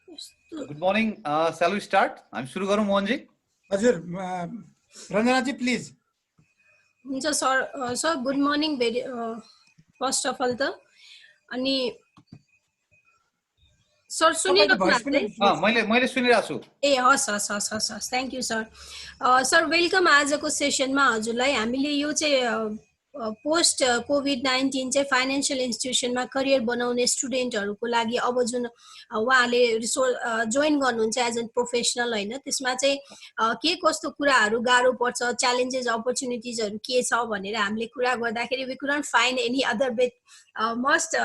Good morning. Shall we start? I'm सुरु गरौँ मोहनजी. हजुर रञ्जनाजी प्लिज. हुन्छ sir. Sir good morning very first of all त अनि सर सुनिरहेको मैले सुनिरहेको छु. ए हस्. Thank you sir. Sir welcome आजको सेसनमा हजुरलाई. हामीले यो चाहिँ पोस्ट कोभिड-19 चाहिँ फाइनेन्शियल इन्स्टिट्युसनमा करियर बनाउने स्टुडेन्टहरूको लागि अब जुन उहाँले जोइन गर्नुहुन्छ एज एन प्रोफेसनल होइन, त्यसमा चाहिँ के कस्तो कुराहरू गाह्रो पर्छ, च्यालेन्जेस अपर्च्युनिटिजहरू के छ भनेर हामीले कुरा गर्दाखेरि we couldn't find any other bet must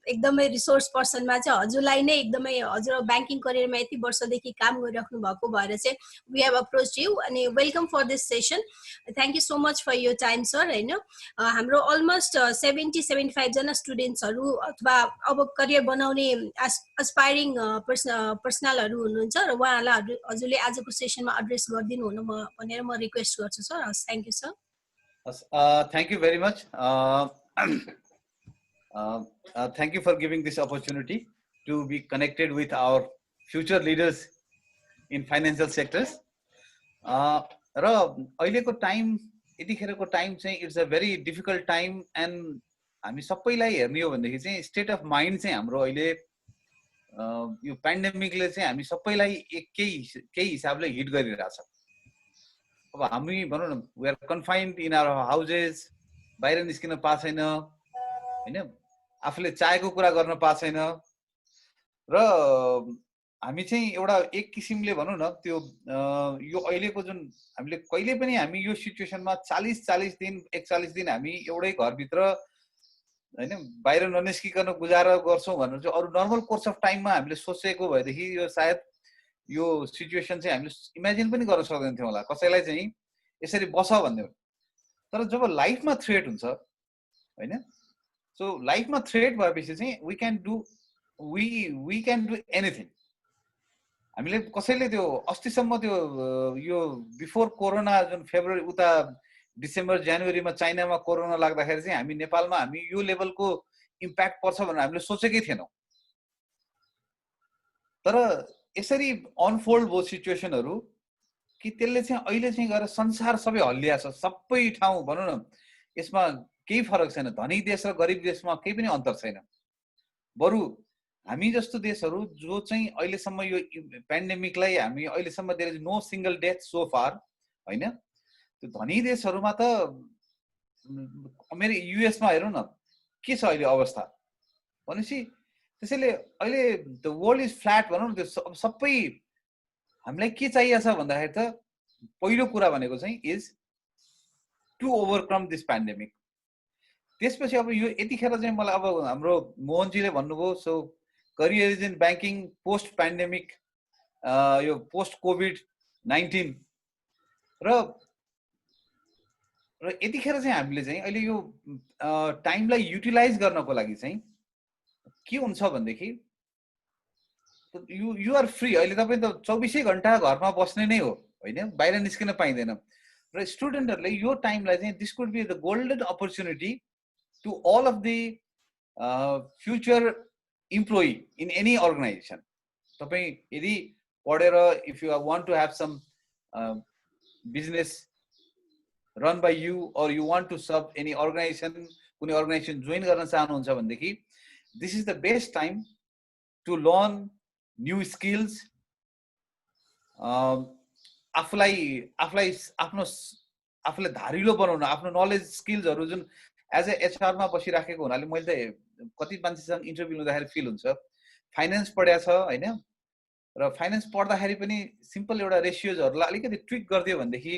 एकदमै रिसोर्स पर्सनमा चाहिँ हजुरलाई नै एकदमै हजुर ब्याङ्किङ करियरमा यति वर्षदेखि काम गरिराख्नु भएको भएर चाहिँ वी हेभ अप्रोच्ड यु अनि welcome for this session. Thank you so much for your time sir. होइन हाम्रो अलमोस्ट 70-75 जना स्टुडेन्ट्सहरू अथवा अब करियर बनाउने एस्पायरिङ पर्सनलहरू हुनुहुन्छ र उहाँहरूलाई हजुरले आजको सेसनमा एड्रेस गरिदिनु हुन भनेर म रिक्वेस्ट गर्छु सर. हस्, thank you sir. Thank you very much. Thank you for giving this opportunity to be connected with our future leaders in financial sectors. र अहिलेको टाइम यतिखेरको टाइम चाहिँ it's a very difficult time and हामी सबैलाई हेर्ने हो भनेदेखि चाहिँ state of mind चाहिँ हाम्रो अहिले यो पेन्डेमिकले चाहिँ हामी सबैलाई केही हिसाबले हिट गरिरहेछ. अब हामी भनौँ न we are confined in our houses, बाहिर निस्किन पाएको छैन होइन, आफूले चाहेको कुरा गर्न पाएको छैन र हामी चाहिँ एउटा एक किसिमले भनौँ न त्यो यो अहिलेको जुन हामीले कहिले पनि हामी यो सिचुएसनमा 40 दिन 41 दिन हामी एउटै घरभित्र होइन बाहिर ननिस्किकन गुजारा गर्छौँ भनेर चाहिँ अरू नर्मल कोर्स अफ टाइममा हामीले सोचेको भएदेखि यो सायद यो सिचुएसन चाहिँ हामीले इमेजिन पनि गर्न सक्दैन थियौँ होला कसैलाई चाहिँ यसरी बस भन्ने. तर जब लाइफमा थ्रेट हुन्छ होइन, सो लाइफमा थ्रेट भएपछि चाहिँ वी क्यान डु एनिथिङ. हामीले कसैले त्यो अस्तिसम्म त्यो यो बिफोर कोरोना जुन फेब्रुअरी उता डिसेम्बर जनवरीमा चाइनामा कोरोना लाग्दाखेरि चाहिँ हामी नेपालमा हामी यो लेभलको इम्प्याक्ट पर्छ भनेर हामीले सोचेकै थिएनौँ. तर यसरी अनफोल्ड भयो सिचुएसनहरू कि त्यसले चाहिँ अहिले चाहिँ गएर संसार सबै हल्लिया छ. सबै ठाउँ भनौँ न यसमा केही फरक छैन. धनी देश र गरिब देशमा केही पनि अन्तर छैन. बरु हामी जस्तो देशहरू जो चाहिँ अहिलेसम्म यो पेन्डेमिकलाई हामी अहिलेसम्म there is no single death so far होइन, त्यो धनी देशहरूमा त अमेरिका युएसमा हेरौँ न के छ अहिले अवस्था भनेपछि. त्यसैले अहिले द वर्ल्ड इज फ्ल्याट भनौँ न. त्यो सबै हामीलाई के चाहिएको छ भन्दाखेरि त पहिलो कुरा भनेको चाहिँ is to overcome this pandemic. त्यसपछि अब यो यतिखेर चाहिँ मलाई अब हाम्रो मोहनजीले भन्नुभयो so career is in banking post pandemic यो पोस्ट कोभिड-19 र यतिखेर चाहिँ हामीले चाहिँ अहिले यो टाइमलाई युटिलाइज गर्नको लागि चाहिँ के हुन्छ भनेदेखि यु आर फ्री. अहिले तपाईँ त 24 घण्टा घरमा बस्ने नै हो होइन, बाहिर निस्किन पाइँदैन. र स्टुडेन्टहरूले यो टाइमलाई चाहिँ this could be the golden opportunity to all of the future employee in any organisation. तपाईँ यदि पढेर if you want to have some business run by you or you want to serve any organisation, कुनै organisation join गर्न चाहनुहुन्छ भनेदेखि this is the best time to learn new skills. आफूलाई धारिलो बनाउन आफ्नो नलेज स्किल्सहरू जुन एज ए एचआरमा बसिराखेको हुनाले मैले त कति मान्छेसँग इन्टरभ्यू लिँदाखेरि फिल हुन्छ फाइनेन्स पढ्या छ होइन, र फाइनेन्स पढ्दाखेरि पनि सिम्पल एउटा रेसियोजहरूलाई अलिकति ट्विक गरिदियो भनेदेखि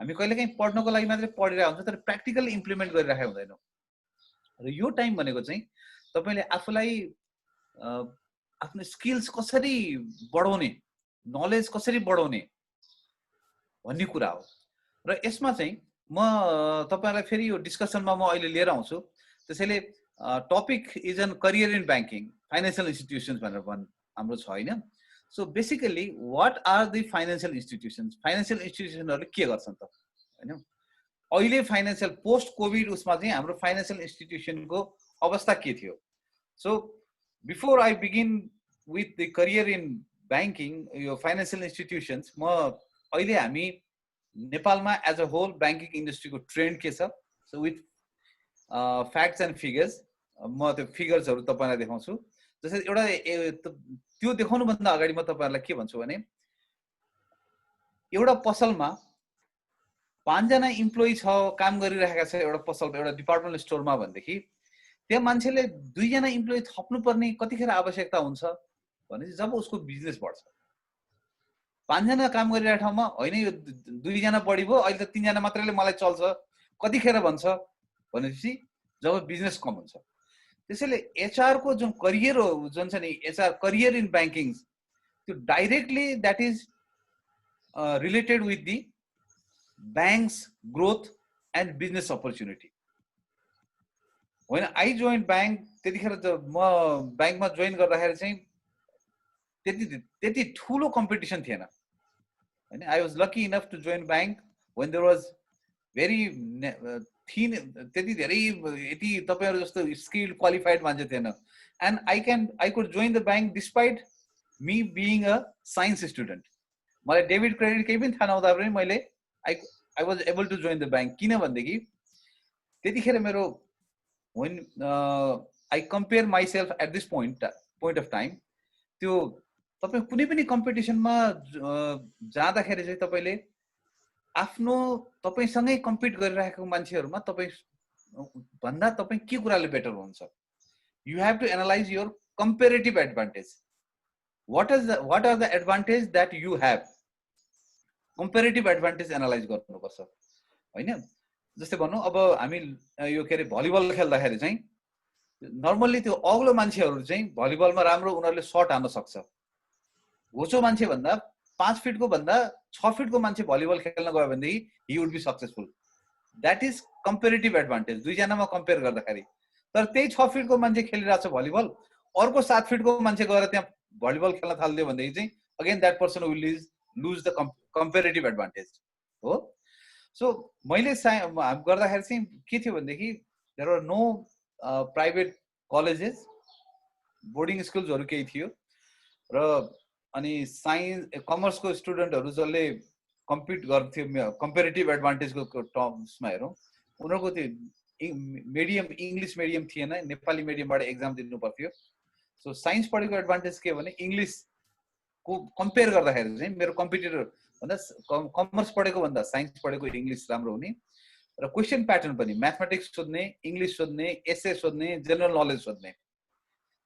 हामी कहिलेकाहीँ पढ्नको लागि मात्रै पढिरहेको हुन्छ तर प्र्याक्टिकली इम्प्लिमेन्ट गरिराखेको हुँदैनौँ. र यो टाइम भनेको चाहिँ तपाईँले आफूलाई आफ्नो स्किल्स कसरी बढाउने, नलेज कसरी बढाउने भन्ने कुरा हो. र यसमा चाहिँ म तपाईँलाई फेरि यो डिस्कसनमा म अहिले लिएर आउँछु. त्यसैले topic is an career in banking financial institutions भनेर हाम्रो छ होइन. So basically what are the financial institutions, financial इन्स्टिट्युसनहरूले के गर्छन् त होइन. अहिले फाइनेन्सियल पोस्ट कोभिड उसमा चाहिँ हाम्रो फाइनेन्सियल इन्स्टिट्युसनको अवस्था के थियो. So before I begin with the career in banking, your financial institutions, अहिले हामी नेपालमा एज अ होल ब्याङ्किङ इन्डस्ट्रीको ट्रेन्ड के छ, so with facts and figures म त्यो फिगर्सहरू तपाईँलाई देखाउँछु। जस्तै एउटा त्यो देखाउनुभन्दा अगाडि म तपाईँहरूलाई के भन्छु भने एउटा पसलमा 5 जना इम्प्लोइ छ, काम गरिरहेका छ एउटा पसलमा, एउटा डिपार्टमेन्टल स्टोरमा भनेदेखि त्यहाँ मान्छेले 2 जना इम्प्लोइ थप्नुपर्ने कतिखेर आवश्यकता हुन्छ भने जब उसको बिजनेस बढ्छ। 5 जना काम गरिरहेको ठाउँमा होइन यो 2 जना बढी भयो, अहिले त 3 जना मात्रैले मलाई चल्छ कतिखेर भन्छ भनेपछि जब बिजनेस कम हुन्छ। त्यसैले एचआर को जुन करियर हो जुन छ नि, एचआर करियर इन ब्याङ्किङ, त्यो directly that is related with the banks growth and business opportunity. When I joined bank, त्यतिखेर म ब्याङ्कमा जोइन गर्दाखेरि चाहिँ त्यति ठुलो कम्पिटिसन थिएन हैन। I was lucky enough to join bank when there was very thin, त्यति धेरै यति तपाईहरु जस्तो स्किल्ड क्वालिफाइड मान्छे थिएन। And I could join the bank despite me being a science student. मलाई डेबिट क्रेडिट केही पनि थाहा नहुँदा पनि मैले I was able to join the bank। किन भन्देखि त्यतिखेर मेरो when I compare myself at this point of time, त्यो तपाई कुनै पनि कम्पिटिसनमा जाँदाखेरि चाहिँ तपाईले आफ्नो तपाईसँगै कम्पिट गरिरहेको मान्छेहरुमा तपाई भन्दा तपाई के कुराले बेटर हुन्छ। You have to analyze your comparative advantage. What are the advantage that you have? Comparative advantage analyze गर्नुपर्छ हैन। जस्तै भन्नु अब हामी यो के रे भलिबल खेल्दाखेरि चाहिँ नर्मली त्यो अग्लो मान्छेहरु चाहिँ भलिबलमा राम्रो उनीहरुले शट हान्न सक्छ। होचो मान्छे भन्दा 5 फिटको भन्दा 6 फिटको मान्छे भलिबल खेल्न गयो भने he would be successful. That is comparative advantage दुई जनामा कम्पेयर गर्दाखेरि। तर त्यही 6 फिटको मान्छे खेलिरहेछ भलिबल, अर्को 7 फिटको मान्छे गएर त्यहाँ भलिबल खेल्न थाल्दियो भनेदेखि चाहिँ again that person will lose the comparative advantage हो। सो मैले गर्दाखेरि चाहिँ के थियो भनेदेखि there are no private colleges, boarding स्कुल्सहरु केही थियो र अनि साइन्स कमर्सको स्टुडेन्टहरु जसले कम्पिट गर्थ्यो कम्पेरेटिभ एडभान्टेजको टर्म्समा हेरौँ, उनीहरुको त्यो मिडियम इङ्ग्लिश मिडियम थिएन, नेपाली मिडियमबाट एक्जाम दिनु पर्थ्यो। सो साइन्स पढेको एडभान्टेज के भने इङ्ग्लिश को कम्पेयर गर्दाखेरि चाहिँ मेरो कम्पिटिटर भन्दा कमर्स पढेको भन्दा साइन्स पढेको इङ्ग्लिश राम्रो हुने र क्वेशन प्याटर्न पनि म्याथमेटिक्स सोध्ने, इङ्ग्लिश सोध्ने, एसे सोध्ने, जनरल नलेज सोध्ने।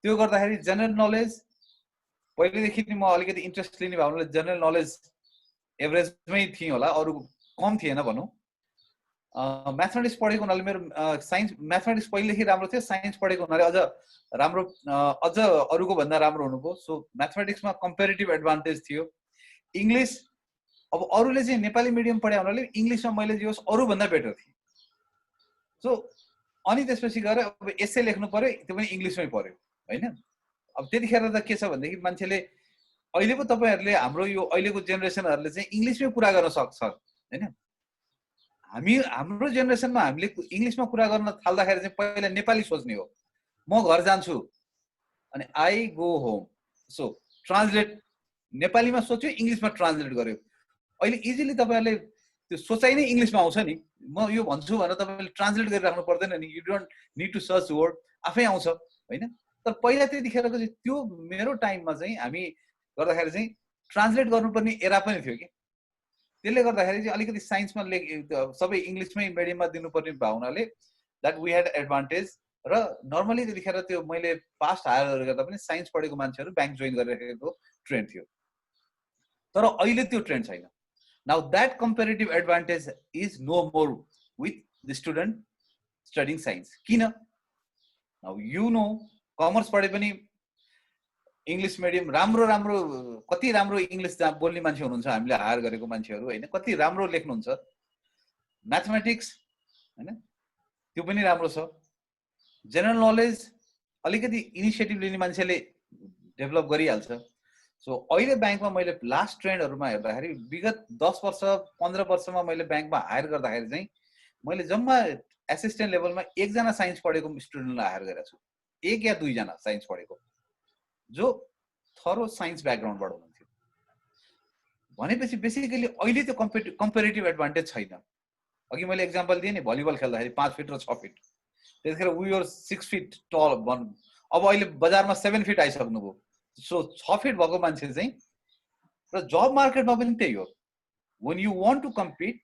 त्यो गर्दाखेरि जनरल नलेज पहिलेदेखि नि म अलिकति इन्ट्रेस्ट लिने भावनाले जनरल नलेज एभरेजमै थिए होला, अरु कम थिएन भनौं। म्याथमेटिक्स पढेको हुनाले मेरो साइन्स म्याथमेटिक्स पहिलेदेखि राम्रो थियो, साइन्स पढेको हुनाले अझ राम्रो अझ अरुको भन्दा राम्रो हुनुभयो। सो म्याथमेटिक्समा कम्पेरेटिभ एडभान्टेज थियो। इङ्ग्लिश अब अरुले चाहिँ नेपाली मिडियम पढे हुनाले इङ्ग्लिशमा मैले जे होस् अरु भन्दा बेटर थिए। सो अनि त्यसपछि गएर अब एसे लेख्नु पर्यो, त्यो पनि इङ्ग्लिशमै पर्यो हैन। अब त्यतिखेर त के छ भनेदेखि मान्छेले अहिले पो तपाईहरुले हाम्रो यो अहिलेको जेनेरेसनहरुले चाहिँ इङ्ग्लिशमै कुरा गर्न सक्छ हैन। हाम्रो जेनेरेसनमा हामीले इङ्ग्लिशमा कुरा गर्न थाल्दाखेरि चाहिँ पहिला नेपाली सोच्ने हो। म घर जान्छु अनि I go home, so translate नेपालीमा सोच्यो इङ्ग्लिशमा ट्रान्सलेट गर्यो। अहिले इजिली तपाईहरुले त्यो सोचाइ नै इङ्ग्लिशमा आउँछ नि। म यो भन्छु भनेर तपाईले ट्रान्सलेट गरिराख्नु पर्दैन नि, you don't need to search word, आफै आउँछ हैन। तर पहिला त्यतिखेरको चाहिँ त्यो मेरो टाइममा चाहिँ हामी गर्दाखेरि चाहिँ ट्रान्सलेट गर्नुपर्ने एरा पनि थियो कि। त्यसले गर्दाखेरि चाहिँ अलिकति साइन्समा सबै इङ्ग्लिशमै मिडियममा दिनुपर्ने भावनाले द्याट वी ह्याड एडभान्टेज। र नर्मली त्यतिखेर त्यो मैले पास्ट हायरहरु गर्दा पनि साइन्स पढेको मान्छेहरु ब्याङ्क जोइन गरिरहेको ट्रेन्ड थियो। तर अहिले त्यो ट्रेन्ड छैन। Now that comparative advantage is no more with the student studying science. किन? नाउ यु नो कमर्स पढे पनि इङ्ग्लिश मिडियम राम्रो कति राम्रो इङ्ग्लिश बोल्ने मान्छे हुनुहुन्छ हामीले हायर गरेको मान्छेहरु हैन, कति राम्रो लेख्नुहुन्छ। म्याथमेटिक्स हैन त्यो पनि राम्रो छ। जनरल नलेज अलिकति इनिसिएटिभ लिने मान्छेले डेभलप गरिहाल्छ। सो अहिले ब्याङ्कमा मैले लास्ट ट्रेन्डहरुमा हेर्दाखेरि विगत 10 वर्ष 15 वर्षमा मैले ब्याङ्कमा हायर गर्दाखेरि चाहिँ मैले जम्मा एसिस्टेन्ट लेभलमा एकजना साइन्स पढेको स्टुडेन्टलाई हायर गरेको छु, एक या दुई जना साइन्स पढेको जो थरो साइन्स ब्याकग्राउन्डबाट हुनुहुन्थ्यो भनेपछि बेसिकली अहिले त्यो कम्पेरेटिभ एडभान्टेज छैन अघि मैले एक्जाम्पल दिएँ नि भलिबल खेल्दाखेरि 5 फिट र 6 फिट त्यसखेर वी वर 6 फिट टल अब अहिले बजारमा 7 फिट आइसक्नुभयो सो 6 फिट भएको मान्छे चाहिँ र जब मार्केटमा पनि त्यही हो when you want to compete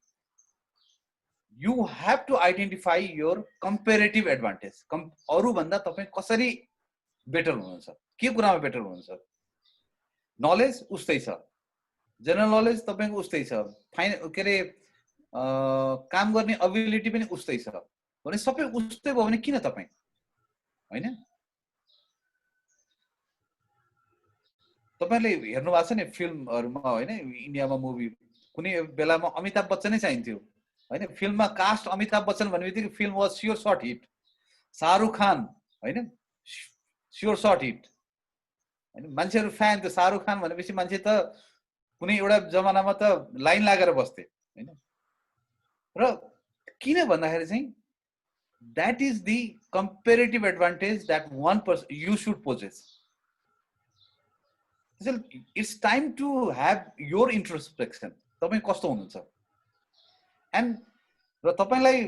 you have to identify your comparative advantage अरु भन्दा तपाई कसरी बेटर हुनुहुन्छ के कुरामा बेटर हुनुहुन्छ नलेज उस्तै छ जनरल नलेज तपाईको उस्तै छ के रे काम गर्ने एबिलिटी पनि उस्तै छ भने सबै उस्तै भयो भने किन तपाई हैन तपाईले हेर्नु भएको छ नि फिल्महरुमा हैन इन्डियामा मुभी कुनै बेलामा अमिताभ बच्चन नै चाहिन्थ्यो हैन फिल्ममा कास्ट अमिताभ बच्चन भन्नेबित्तिकै film was sure shot hit Shahrukh Khan हैन स्योर शॉट हिट हैन मान्छेहरु फ्यान त्यो शाहरुख खान भनेपछि मान्छे त कुनै एउटा जमानामा त लाइन लागेर बस्थे हैन र किन भन्दाखेरि चाहिँ that is the comparative advantage that one person you should possess. It's time to have your introspection. तपाई कस्तो हुनुहुन्छ एन्ड र तपाईलाई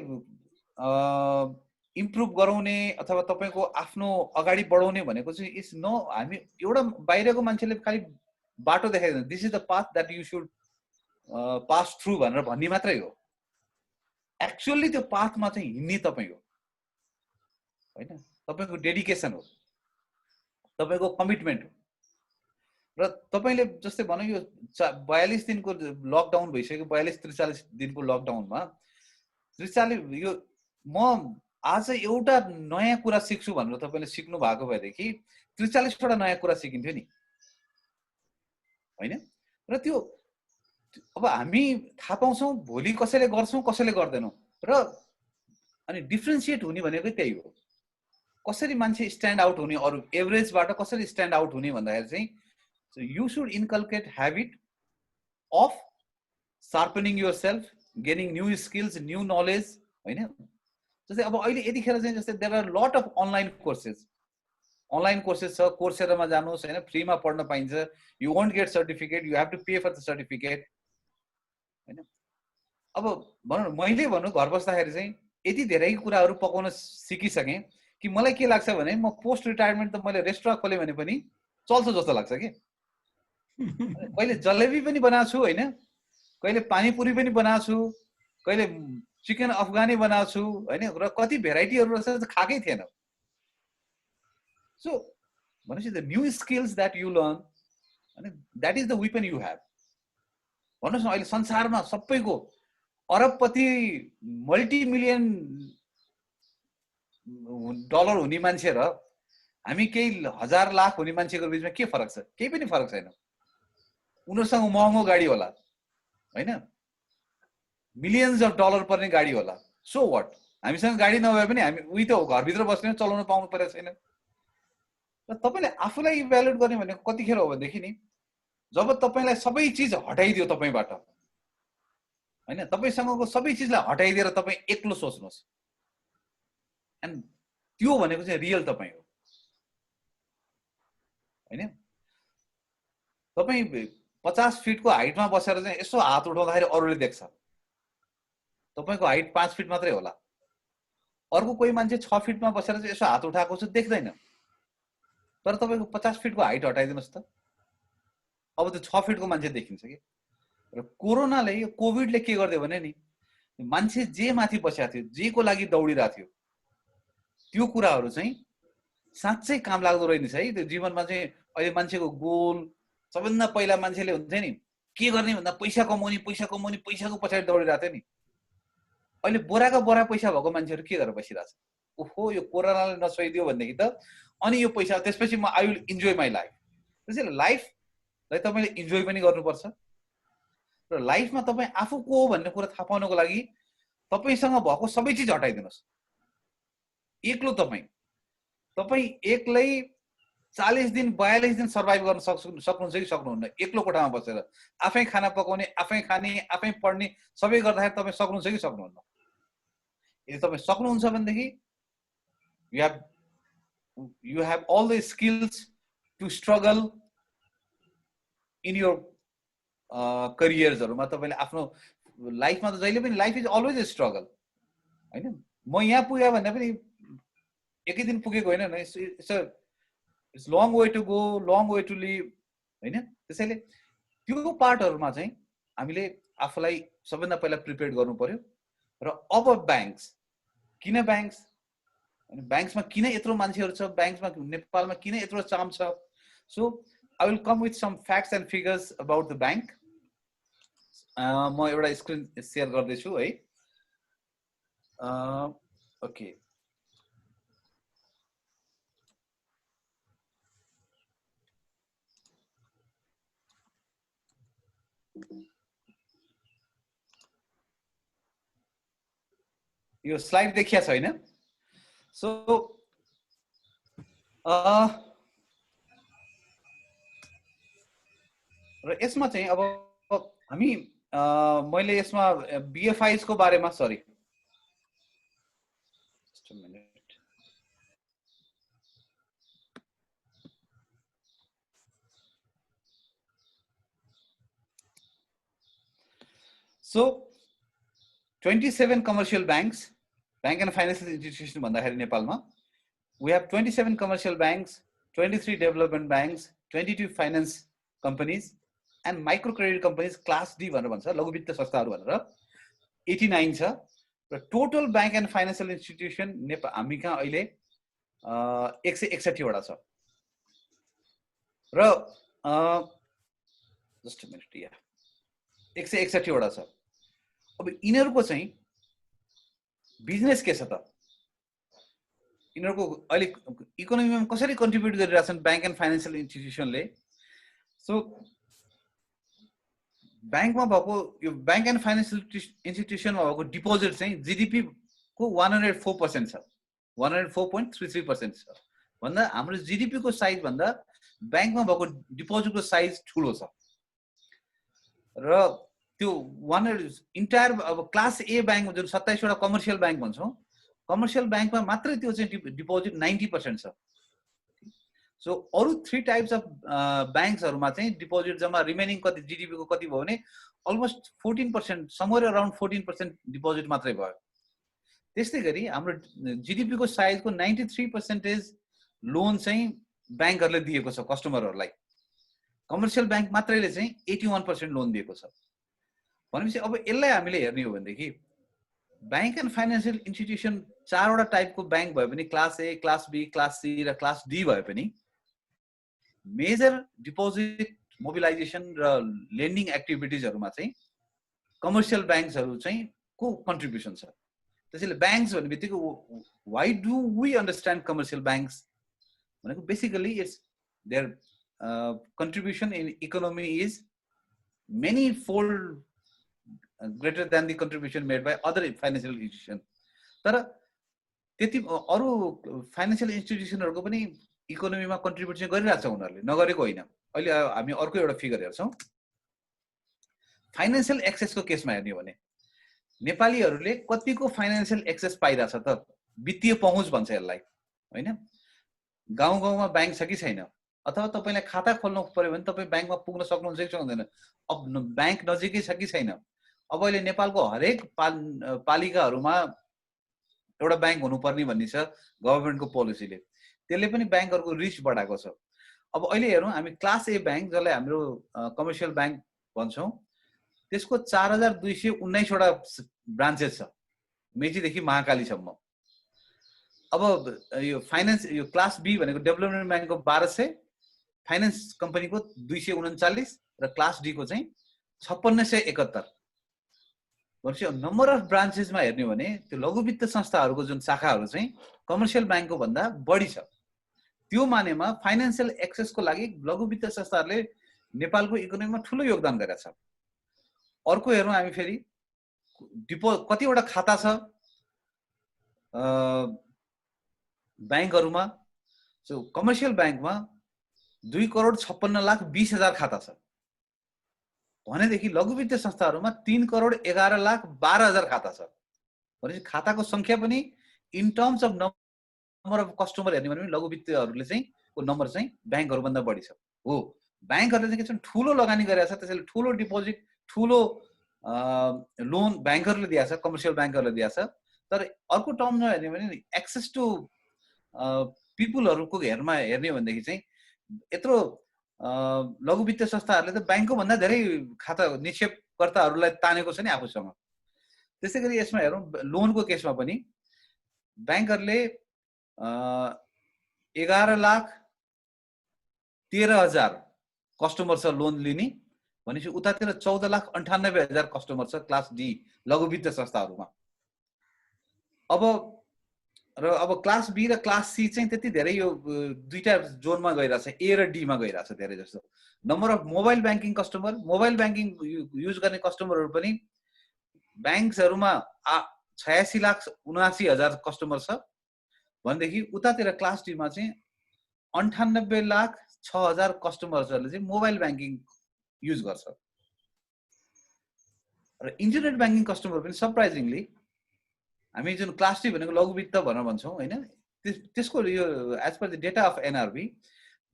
इम्प्रुभ गराउने अथवा तपाईको आफ्नो अगाडि बढाउने भनेको चाहिँ इज नो हामी एउटा बाहिरको मान्छेले खाली बाटो देखाइदिन्छ this is the path that you should pass through भनेर भन्ने मात्रै हो एक्चुअली त्यो पाथमा चाहिँ हिँड्ने तपाई हो हैन तपाईको डेडिकेसन हो तपाईको कमिटमेन्ट हो र तपाईले जस्तै भन्नु यो 42 दिनको लकडाउन भइसक्यो 42-43 दिनको लकडाउनमा 43 यो म आज एउटा नयाँ कुरा सिक्छु भनेर तपाईले सिक्नु भएको भएदेखि 43 वटा नयाँ कुरा सिकिन्थ्यो नि हैन र त्यो अब हामी थाहा पाउँछौं भोलि कसैले गर्छौं कसैले गर्दैनौं र अनि डिफरेन्शिएट हुने भनेको त्यही हो कसरी मान्छे स्ट्यान्ड आउट हुने अरु एभरेजबाट कसरी स्ट्यान्ड आउट हुने भन्दाखेरि चाहिँ so you should inculcate habit of sharpening yourself gaining new skills new knowledge हैन जस्तै अब अहिले यतिखेर चाहिँ जस्तै there are lot of online courses छ कोर्सेरामा जानुस् हैन फ्रीमा पढ्न पाइन्छ you won't get certificate you have to pay for the certificate हैन अब भन्नु मैले भन्नु घर बस्दाखेरि चाहिँ यति धेरै कुराहरु पकाउन सिकिसके कि मलाई के लाग्छ भने म पोस्ट रिटायरमेन्ट त मैले रेस्टुरेन्ट खोले भने पनि चल्छ जस्तो लाग्छ के कहिले जलेबी पनि बनाछु हैन कहिले पानीपुरी पनि बनाछु कहिले चिकन अफगानी बनाछु हैन र कति भेराइटीहरु रहेछ खाकै थिएन सो भनेपछि the new skills that you learn हैन that is the weapon you have भन्नुस् न अहिले संसारमा सबैको अरबपति मल्टी मिलियन डलर हुने मान्छे र हामी केही हजार लाख हुने मान्छेको बीचमा के फरक छ केही पनि फरक छैन उनीहरुसँग महँगो गाडी होला हैन मिलियन्स अफ डलर पर्ने गाडी होला सो व्हाट हामीसँग गाडी नभए पनि हामी उही त घर भित्र बस्ने चलाउन पाउनु पर्छ छैन र तपाईले आफुलाई इभ्यालुएट गर्ने भनेको कतिखेर हो भन्देखि नि जब तपाईलाई सबै चीज हटाइदियो तपाईबाट हैन तपाईसँगको सबै चीजलाई हटाइदिएर तपाई एक्लो सोच्नुस् एन्ड त्यो भनेको चाहिँ रियल तपाई हो हैन तपाई 50 फिटको हाइटमा बसेर चाहिँ यसो हात उठाउँदाखेरि अरूले देख्छ तपाईको हाइट 5 फिट मात्रै होला अर्को कोही मान्छे 6 फिटमा बसेर चाहिँ यसो हात उठाएको छ देख्दैन तर तपाईको 50 फिटको हाइट हटाइदिनुस् त अब त्यो 6 फिटको मान्छे देखिन्छ के र कोरोनाले यो कोभिडले के गर्दियो भने नि मान्छे जे माथि बसेको थियो जेको लागि दौडिरहेको थियो त्यो कुराहरु चाहिँ साच्चै काम लाग्दो रहेछ है त्यो जीवनमा चाहिँ अहिले मान्छेको गोल सबैभन्दा पहिला मान्छेले हुन्थ्यो नि के गर्ने भन्दा पैसा कमाउने पैसाको पछाडी दौडिरहेको थियो नि अहिले बोराको बोरा पैसा भएको मान्छेहरु के गरेर बसिरहेछ ओहो यो कोरोनाले नसोइदियो भन्देखि त अनि यो पैसा त्यसपछि म I will enjoy my life त्यसैले लाइफलाई तपाईले इन्जोय पनि गर्नुपर्छ र लाइफमा तपाई आफू को हो भन्ने कुरा थाहा पाउनको लागि तपाईसँग भएको सबै चीज हटाइदिनुस् एक्लो तपाई एक्लै 40 दिन 42 दिन सर्भाइभ गर्न सक्नुहुन्छ कि सक्नुहुन्न एक्लो कोठामा बसेर आफै खाना पकाउने आफै खाने आफै पढ्ने सबै गर्दाखेरि तपाई सक्नुहुन्छ कि सक्नुहुन्न यदि तपाई सक्नुहुन्छ भनेदेखि you have all the skills to struggle in your करियर्सहरुमा तपाईले आफ्नो लाइफमा त जहिले पनि life is always a struggle हैन म यहाँ पुगे भन्दा पनि एकै दिन पुगेको होइन नि it's long way to go long way to live हैन त्यसैले त्यो पार्टहरुमा चाहिँ हामीले आफुलाई सबैभन्दा पहिला प्रिपेयर गर्नु पर्यो र अब ब्याङ्क्स किन ब्याङ्क्स अनि ब्याङ्क्समा किन यत्रो मान्छेहरु छ ब्याङ्क्समा नेपालमा किन यत्रो चाम छ so I will come with some facts and figures about the bank. म एउटा स्क्रिन शेयर गर्दैछु है ओके यो स्लाइड देखिया छैन सो र यसमा चाहिँ अब हामी मैले यसमा BFIs को बारेमा sorry just a minute so 27 commercial banks bank and financial institution भन्दाखेरि नेपालमा we have 27 commercial banks 23 development banks 22 finance companies and micro credit companies class D भनेर भन्छ लघु वित्त संस्थाहरु भनेर 89 छ र total bank and financial institution Nepal हामी कहाँ अहिले 161 वटा छ र जस्ट अ मिनेट या 161 वटा छ अब यिनीहरुको चाहिँ बिजनेस के छ त यिनीहरुको अहिले इकोनोमीमा कसरी कन्ट्रिब्युट गरिरहेछन् बैंक एन्ड फाइनान्शियल इन्स्टिट्युसनले सो बैंकमा भएको यो बैंक एन्ड फाइनान्शियल इन्स्टिट्युसनमा भएको डिपोजिट चाहिँ जीडीपी को 104% छ 104.33% छ भन्दा हाम्रो जीडीपी को साइज भन्दा बैंकमा भएको डिपोजिटको साइज ठुलो छ र त्यो इन्टायर अब क्लास ए बैंक जुन 27 वटा कमर्शियल बैंक भन्छौं कमर्शियल बैंकमा मात्रै त्यो चाहिँ डिपोजिट 90% छ सो अरु 3 टाइप्स अफ बैंक्सहरुमा चाहिँ डिपोजिट जम्मा रिमेनिङ कति जीडीपी को कति भयो भने अलमोस्ट 14% समवेयर अराउन्ड 14% डिपोजिट मात्रै भयो त्यस्तै गरी हाम्रो जीडीपी को साइज को 93% लोन चाहिँ बैंकहरुले दिएको छ कस्टमरहरुलाई कमर्शियल बैंक मात्रैले चाहिँ 81% लोन दिएको छ भनेपछि अब यसलाई हामीले हेर्ने हो भनेदेखि बैंक एन्ड फाइनान्शियल इन्स्टिट्युसन 4 वटा टाइपको बैंक भए पनि class A class B class C र क्लास डी भए पनि मेजर डिपोजिट मोबिलाइजेसन र लेन्डिङ एक्टिभिटिजहरुमा चाहिँ कमर्शियल बैंक्सहरु चाहिँ को कन्ट्रिब्युसन छ त्यसैले बैंक्स भन्ने बित्तिकै why do we understand commercial banks भनेको basically it's their contribution in economy is many fold greater than the contribution made by other financial institution तर त्यति अरु फाइनान्शियल इन्स्टिट्युसनहरुको पनि इकोनोमीमा कन्ट्रिब्युट चाहिँ गरिरहेछ उनीहरुले नगरेको होइन अहिले हामी अर्को एउटा फिगर हेर्छौं फाइनान्शियल एक्सेस को केसमा हेर्ने हो भने नेपालीहरुले कतिको फाइनान्शियल एक्सेस पाइराछ त वित्तीय पहुँच भन्छ यसलाई हैन गाउँ गाउँमा बैंक छ कि छैन अथवा तपाईलाई खाता खोल्नु पर्यो भने तपाई बैंकमा पुग्न सक्नुहुन्छ कि सक्नुहुँदैन अब बैंक नजिकै छ कि छैन अब अहिले नेपालको हरेक पालिकाहरुमा एउटा बैंक हुनुपर्ने भन्ने छ गभर्नमेन्टको पोलिसीले त्यसले पनि बैंकहरुको रिच बढाएको छ अब अहिले हेरौं हामी क्लास ए बैंक जसलाई हाम्रो कमर्शियल बैंक भन्छौं त्यसको 4219 वटा ब्रान्चेस छ मेचीदेखि महाकालीसम्म अब यो फाइनान्स यो क्लास बी भनेको डेभलपमेन्ट बैंकको 1200 फाइनान्स कम्पनीको 239 र क्लास डी को चाहिँ 5671 भनेपछि नम्बर अफ ब्रान्चेसमा हेर्ने हो भने त्यो लघु वित्त संस्थाहरुको जुन शाखाहरु चाहिँ कमर्शियल बैंकको भन्दा बढी छ त्यो मानेमा फाइनान्शियल एक्सेसको लागि लघु वित्त संस्थाहरुले नेपालको इकोनोमीमा ठूलो योगदान गरेका छ अर्को हेरौं हामी फेरि कतिवटा खाता छ बैंकहरुमा सो कमर्शियल बैंकमा 2,56,20,00,000 खाता छ भनेदेखि लघु वित्त संस्थाहरुमा 3,11,12,000 खाता छ भनेपछि खाताको संख्या पनि in terms of number of customer हेर्ने भने लघु वित्तहरुले चाहिँ को नम्बर चाहिँ बैंकहरु भन्दा बढी छ हो ब्याङ्कहरूले चाहिँ के छ ठुलो लगानी गरेको छ, त्यसैले ठुलो डिपोजिट ठुलो लोन ब्याङ्करले दिएको छ, कमर्सियल ब्याङ्करले दिएको छ। तर अर्को टर्ममा हेर्ने भने एक्सेस टु पिपुलहरूको हेर्ने भनेदेखि चाहिँ यत्रो लघु वित्तीय संस्थाहरूले त ब्याङ्कको भन्दा धेरै खाता निक्षेपकर्ताहरूलाई तानेको छ नि आफूसँग। त्यसै गरी यसमा हेरौँ लोनको केसमा पनि ब्याङ्करले 11,13,000 कस्टमर छ लोन लिने भनेपछि उतातिर 14,98,000 कस्टमर छ क्लास डी लघु वित्तीय संस्थाहरूमा। अब क्लास बी र क्लास सी चाहिँ त्यति धेरै यो दुईटा जोनमा गइरहेछ, ए र डी मा गइरहेछ धेरै जस्तो। Number of mobile banking customer, mobile banking use गर्ने कस्टमरहरू पनि ब्याङ्क्सहरूमा 86,79,000 कस्टमर छ भनेदेखि उतातिर क्लास डी मा चाहिँ 98,06,000 कस्टमर्सहरूले चाहिँ मोबाइल ब्याङ्किङ युज गर्छ। र इन्टरनेट ब्याङ्किङ कस्टमर पनि सरप्राइजिङली हामी जुन क्लास डी भनेको लघु वित्त भनेर भन्छौँ होइन, त्यसको यो as per the data of NRB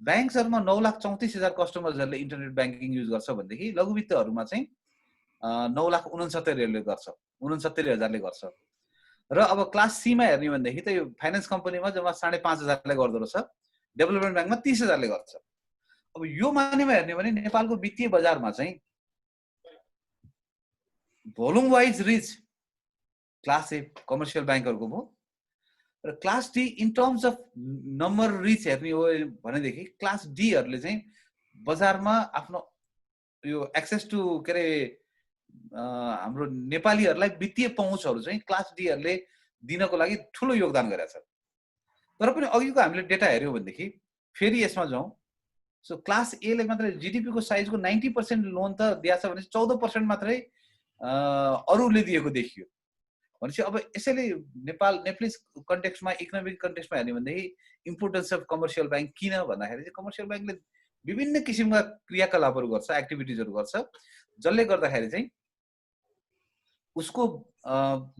ब्याङ्क्सहरूमा 9,34,000 कस्टमर्सहरूले इन्टरनेट ब्याङ्किङ युज गर्छ भनेदेखि लघु वित्तहरूमा चाहिँ 9,69,000ले गर्छ, 69,000ले गर्छ। र अब क्लास सीमा हेर्ने भनेदेखि त यो फाइनेन्स कम्पनीमा जम्मा 5,500ले गर्दो रहेछ, डेभलपमेन्ट ब्याङ्कमा 30,000ले गर्छ। अब यो मानेमा हेर्ने भने नेपालको वित्तीय बजारमा चाहिँ volume wise rich class A commercial ब्याङ्कहरूको भयो र class D in terms of number rich हेर्ने हो भनेदेखि क्लास डीहरूले चाहिँ बजारमा आफ्नो यो एक्सेस टु के अरे हाम्रो नेपालीहरूलाई वित्तीय पहुँचहरू चाहिँ क्लास डीहरूले दिनको लागि ठुलो योगदान गरेका छ। तर पनि अघिको हामीले डेटा हेऱ्यौँ भनेदेखि फेरि यसमा जाउँ। सो क्लास एले मात्रै जिडिपीको साइजको 90% लोन त दिएको छ भने 14% मात्रै अरूले दिएको देखियो भनेपछि अब यसैले नेपाली कन्टेक्स्टमा इकोनोमिक कन्टेक्स्टमा हेर्ने भनेदेखि इम्पोर्टेन्स अफ कमर्सियल ब्याङ्क किन भन्दाखेरि चाहिँ कमर्सियल ब्याङ्कले विभिन्न किसिमका क्रियाकलापहरू गर्छ, एक्टिभिटिजहरू गर्छ, जसले गर्दाखेरि चाहिँ उसको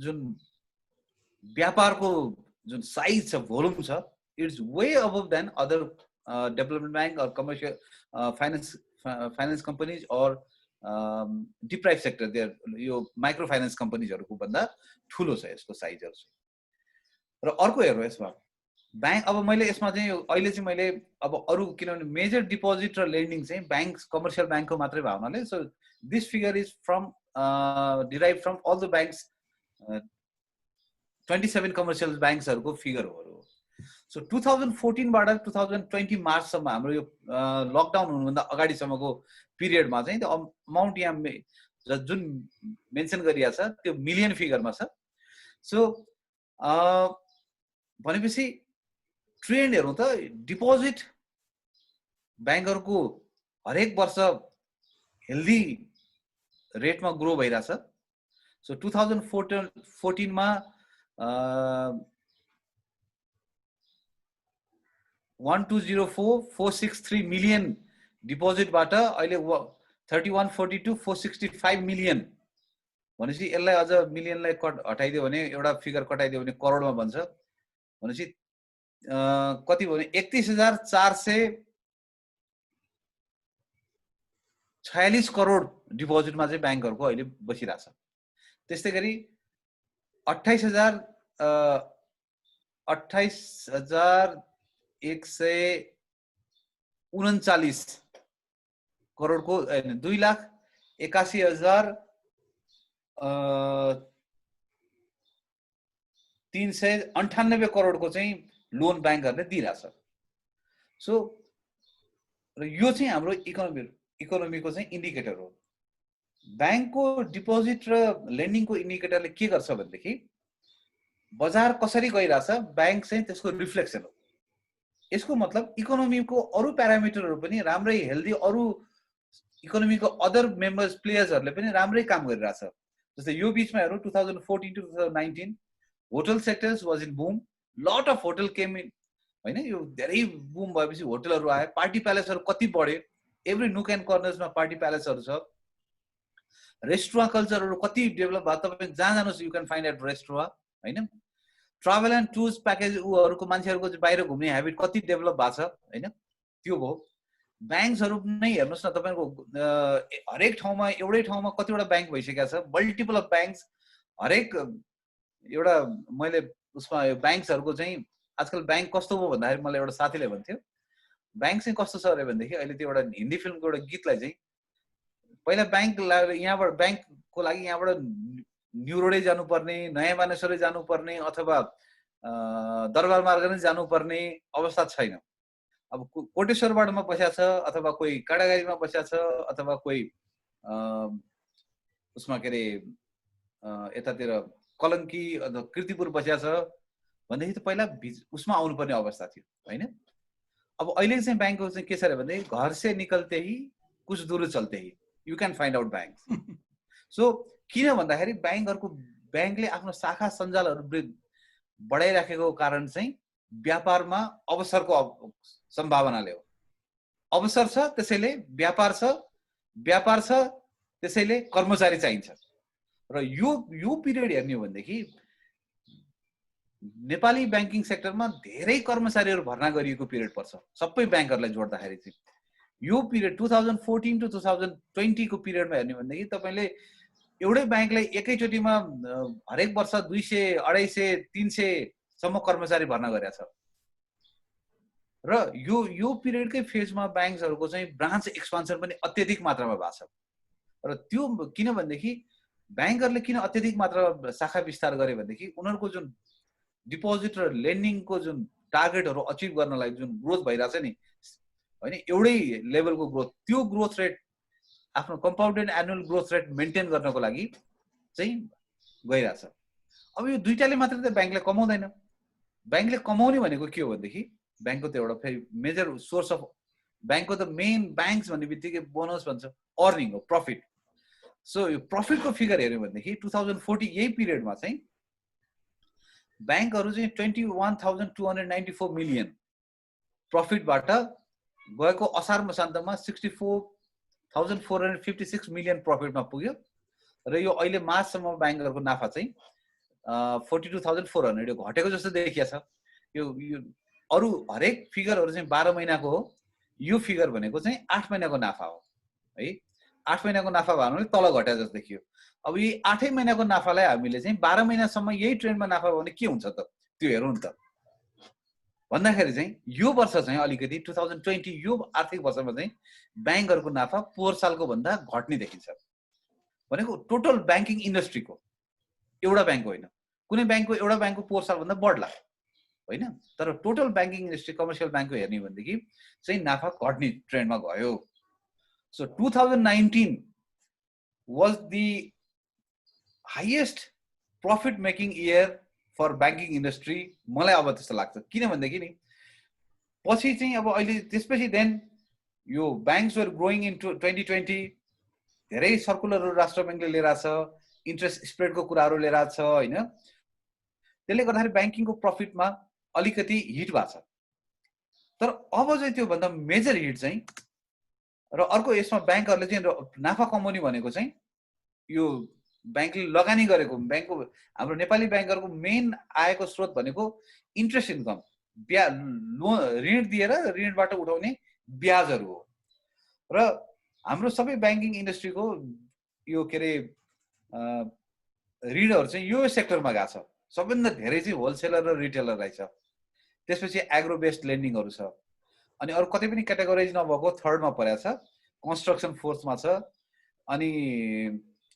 जुन व्यापारको जुन साइज छ, भोल्युम छ, it's way above than other development bank or commercial finance companies or deprived sector यो माइक्रो फाइनेन्स कम्पनीजहरूको भन्दा ठुलो छ यसको साइजहरू चाहिँ। र अर्को हेरौँ यसमा ब्याङ्क, अब मैले यसमा चाहिँ अहिले चाहिँ मैले अब अरू किनभने मेजर डिपोजिट र लेन्डिङ चाहिँ ब्याङ्क कमर्सियल ब्याङ्कको मात्रै भयो हुनाले so this figure is from derive from all the banks 27 commercial ब्याङ्क्सहरूको फिगरहरू हो। सो 2014 बाट 2020 मार्चसम्म हाम्रो यो लकडाउन हुनुभन्दा अगाडिसम्मको पिरियडमा चाहिँ त्यो अमाउन्ट यहाँ जुन मेन्सन गरिएको छ त्यो मिलियन फिगरमा छ। सो भनेपछि ट्रेन्ड हेरौँ त डिपोजिट ब्याङ्कहरूको हरेक वर्ष हेल्दी रेटमा ग्रो भइरहेछ। सो 2014 मा 1204,463 मिलियन डिपोजिटबाट अहिले 3142,465 मिलियन भनेपछि यसलाई अझ मिलियनलाई हटाइदियो भने एउटा फिगर कटाइदियो भने करोडमा बन्छ भनेपछि कति भयो भने 31,446 करोड डिपोजिटमा चाहिँ ब्याङ्कहरूको अहिले बसिरहेछ। त्यस्तै गरी 28,139 करोडको 2,81,398 करोडको चाहिँ लोन ब्याङ्कहरूले दिइरहेछ। सो र यो चाहिँ हाम्रो इकोनोमीको चाहिँ इन्डिकेटर हो। ब्याङ्कको डिपोजिट र लेन्डिङको इन्डिकेटरले के गर्छ भनेदेखि बजार कसरी गइरहेछ ब्याङ्क चाहिँ त्यसको रिफ्लेक्सन हो। यसको मतलब इकोनोमीको अरू प्यारामिटरहरू पनि राम्रै हेल्दी, अरू इकोनोमीको अदर मेम्बर्स प्लेयर्सहरूले पनि राम्रै काम गरिरहेछ। जस्तै यो बिचमा हेरौँ 2014 to 2019 hotel sectors was in boom, lot of hotel came in होइन, यो धेरै बुम भएपछि होटलहरू आयो, पार्टी प्यालेसहरू कति बढ्यो, एभ्री नुक एन्ड कर्नर्समा पार्टी प्यालेसहरू छ, रेस्टुरेन्ट कल्चरहरू कति डेभलप भयो, तपाईँ जहाँ जानुहोस् you can find at restaurant होइन। ट्राभल एन्ड टुर्स प्याकेज ऊहरूको मान्छेहरूको बाहिर घुम्ने हेबिट कति डेभलप भएको छ होइन, त्यो भयो। ब्याङ्क्सहरू नै हेर्नुहोस् न तपाईँको हरेक ठाउँमा एउटै ठाउँमा कतिवटा ब्याङ्क भइसकेको छ, मल्टिपल अफ ब्याङ्क्स। हरेक एउटा मैले उसमा यो ब्याङ्क्सहरूको चाहिँ आजकल ब्याङ्क कस्तो भयो भन्दाखेरि मलाई एउटा साथीले भन्थ्यो ब्याङ्क चाहिँ कस्तो छ अरे भनेदेखि अहिले त्यो एउटा हिन्दी फिल्मको एउटा गीतलाई चाहिँ पहिला यहाँबाट ब्याङ्कको लागि यहाँबाट न्यु रोडै जानुपर्ने, नयाँ मानेश्वरै जानुपर्ने अथवा दरबार मार्ग नै जानुपर्ने अवस्था छैन। अब कोटेश्वरबाट म बसेको छ अथवा कोही काँडागाडीमा बसेको छ अथवा कोही उसमा के अरे यतातिर कलङ्की अथवा कीर्तिपुर बसेको छ भनेदेखि त पहिला उसमा आउनुपर्ने अवस्था थियो होइन। अब अहिले चाहिँ ब्याङ्कको चाहिँ के छ अरे भने घर से निकलते ही कुछ दूर चलते ही you can find out bank. So किन भन्दाखेरि ब्याङ्कले आफ्नो शाखा सञ्जालहरू बढाइराखेको कारण चाहिँ व्यापारमा अवसरको सम्भावनाले हो। अवसर छ त्यसैले व्यापार छ, व्यापार छ त्यसैले कर्मचारी चाहिन्छ। र यो पिरियड हेर्ने हो भनेदेखि नेपाली ब्याङ्किङ सेक्टरमा धेरै कर्मचारीहरू भर्ना गरिएको पिरियड पर्छ सबै ब्याङ्कहरूलाई जोड्दाखेरि चाहिँ। यो पिरियड 2014 to 2020 को पिरियडमा हेर्ने भनेदेखि तपाईँले एउटै ब्याङ्कलाई एकैचोटिमा हरेक वर्ष 200, 250, 300 सम्म कर्मचारी भर्ना गरेको छ। र यो पिरियडकै फेजमा ब्याङ्क्सहरूको चाहिँ ब्रान्च एक्सपान्सन पनि अत्यधिक मात्रामा भएको छ। र त्यो किन भनेदेखि ब्याङ्करले किन अत्यधिक मात्रामा शाखा विस्तार गरे भनेदेखि उनीहरूको जुन डिपोजिट र लेन्डिङको जुन टार्गेटहरू अचिभ गर्नलाई जुन ग्रोथ भइरहेछ नि होइन, एउटै लेभलको ग्रोथ, त्यो ग्रोथ रेट आफ्नो compounded annual growth rate maintain गर्नको लागि चाहिँ गइरहेछ। अब यो दुईटाले मात्रै त ब्याङ्कले कमाउँदैन। ब्याङ्कले कमाउने भनेको के हो भनेदेखि ब्याङ्कको त एउटा फेरि मेजर सोर्स अफ ब्याङ्कको त मेन ब्याङ्क्स भन्ने बित्तिकै बोनस भन्छ, अर्निङ हो, प्रफिट। सो यो प्रफिटको फिगर हेऱ्यो भनेदेखि 2040 यही पिरियडमा चाहिँ ब्याङ्कहरू चाहिँ 21,294 मिलियन प्रफिटबाट गएको असार मसान्तमा 64,456 मिलियन प्रफिटमा पुग्यो। र यो अहिले मार्चसम्म ब्याङ्कहरूको नाफा चाहिँ 42,400 यो घटेको जस्तो देखिया छ। यो अरू हरेक फिगरहरू चाहिँ 12 महिनाको हो, यो फिगर भनेको चाहिँ 8 महिनाको नाफा हो है। 8 महिनाको नाफा भन्नाले तल घट्या जस्तो देखियो। अब यही 8 महिनाको नाफालाई हामीले चाहिँ 12 महिनासम्म यही ट्रेन्डमा नाफा भने के हुन्छ त, त्यो हेरौँ त भन्दाखेरि चाहिँ यो वर्ष चाहिँ अलिकति 2020 यो आर्थिक वर्षमा चाहिँ ब्याङ्कहरूको नाफा पोहोर सालको भन्दा घट्ने देखिन्छ। भनेको टोटल ब्याङ्किङ इन्डस्ट्रीको, एउटा ब्याङ्क होइन, कुनै ब्याङ्कको एउटा ब्याङ्कको पोहोर सालभन्दा बढ्ला होइन, तर टोटल ब्याङ्किङ इन्डस्ट्री कमर्सियल ब्याङ्कको हेर्ने भनेदेखि चाहिँ नाफा घट्ने ट्रेन्डमा गयो। So 2019 was the highest profit making year for banking industry मलाई अब त्यस्तो लाग्छ। किन भनेदेखि नि पछि चाहिँ अब अहिले त्यसपछि देन यो ब्याङ्क्स वर ग्रोइङ इन 2020 धेरै सर्कुलरहरू राष्ट्र ब्याङ्कले लिएर आछ, इन्ट्रेस्ट स्प्रेडको कुराहरू लिएर आछ होइन। त्यसले गर्दाखेरि ब्याङ्किङको प्रफिटमा अलिकति हिट भएको छ। तर अब चाहिँ त्यो भन्दा मेजर हिट चाहिँ र अर्को यसमा ब्याङ्कहरूले चाहिँ नाफा कमाउने भनेको चाहिँ यो ब्याङ्कले लगानी गरेको ब्याङ्कको हाम्रो नेपाली ब्याङ्कहरूको मेन आयको स्रोत भनेको इन्ट्रेस्ट इन्कम, ऋण दिएर ऋणबाट उठाउने ब्याजहरू हो। र हाम्रो सबै ब्याङ्किङ इन्डस्ट्रीको यो के अरे ऋणहरू चाहिँ यो सेक्टरमा गएको छ। सबैभन्दा धेरै चाहिँ होलसेलर र रिटेलरलाई छ, त्यसपछि एग्रो बेस्ड लेन्डिङहरू छ, अनि अरू कतै पनि क्याटेगोराइज नभएको थर्डमा परेको छ, कन्स्ट्रक्सन फोर्समा छ, अनि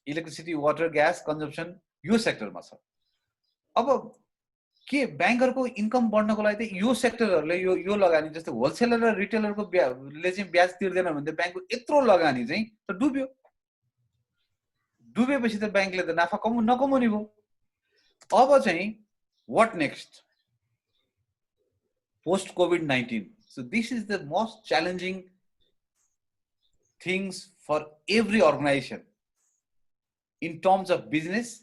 इलेक्ट्रिसिटी वाटर ग्यास कन्जम्सन यो सेक्टरमा छ। अब के ब्याङ्करको इन्कम बढ्नको लागि त यो सेक्टरहरूले यो लगानी जस्तै होलसेलर र रिटेलरको ले चाहिँ ब्याज तिर्दैन भने त ब्याङ्कको यत्रो लगानी चाहिँ त डुब्यो। डुबेपछि त ब्याङ्कले त नाफा नकमाउने भयो। अब चाहिँ what next post COVID-19? So this is the most challenging things for every organization in terms of business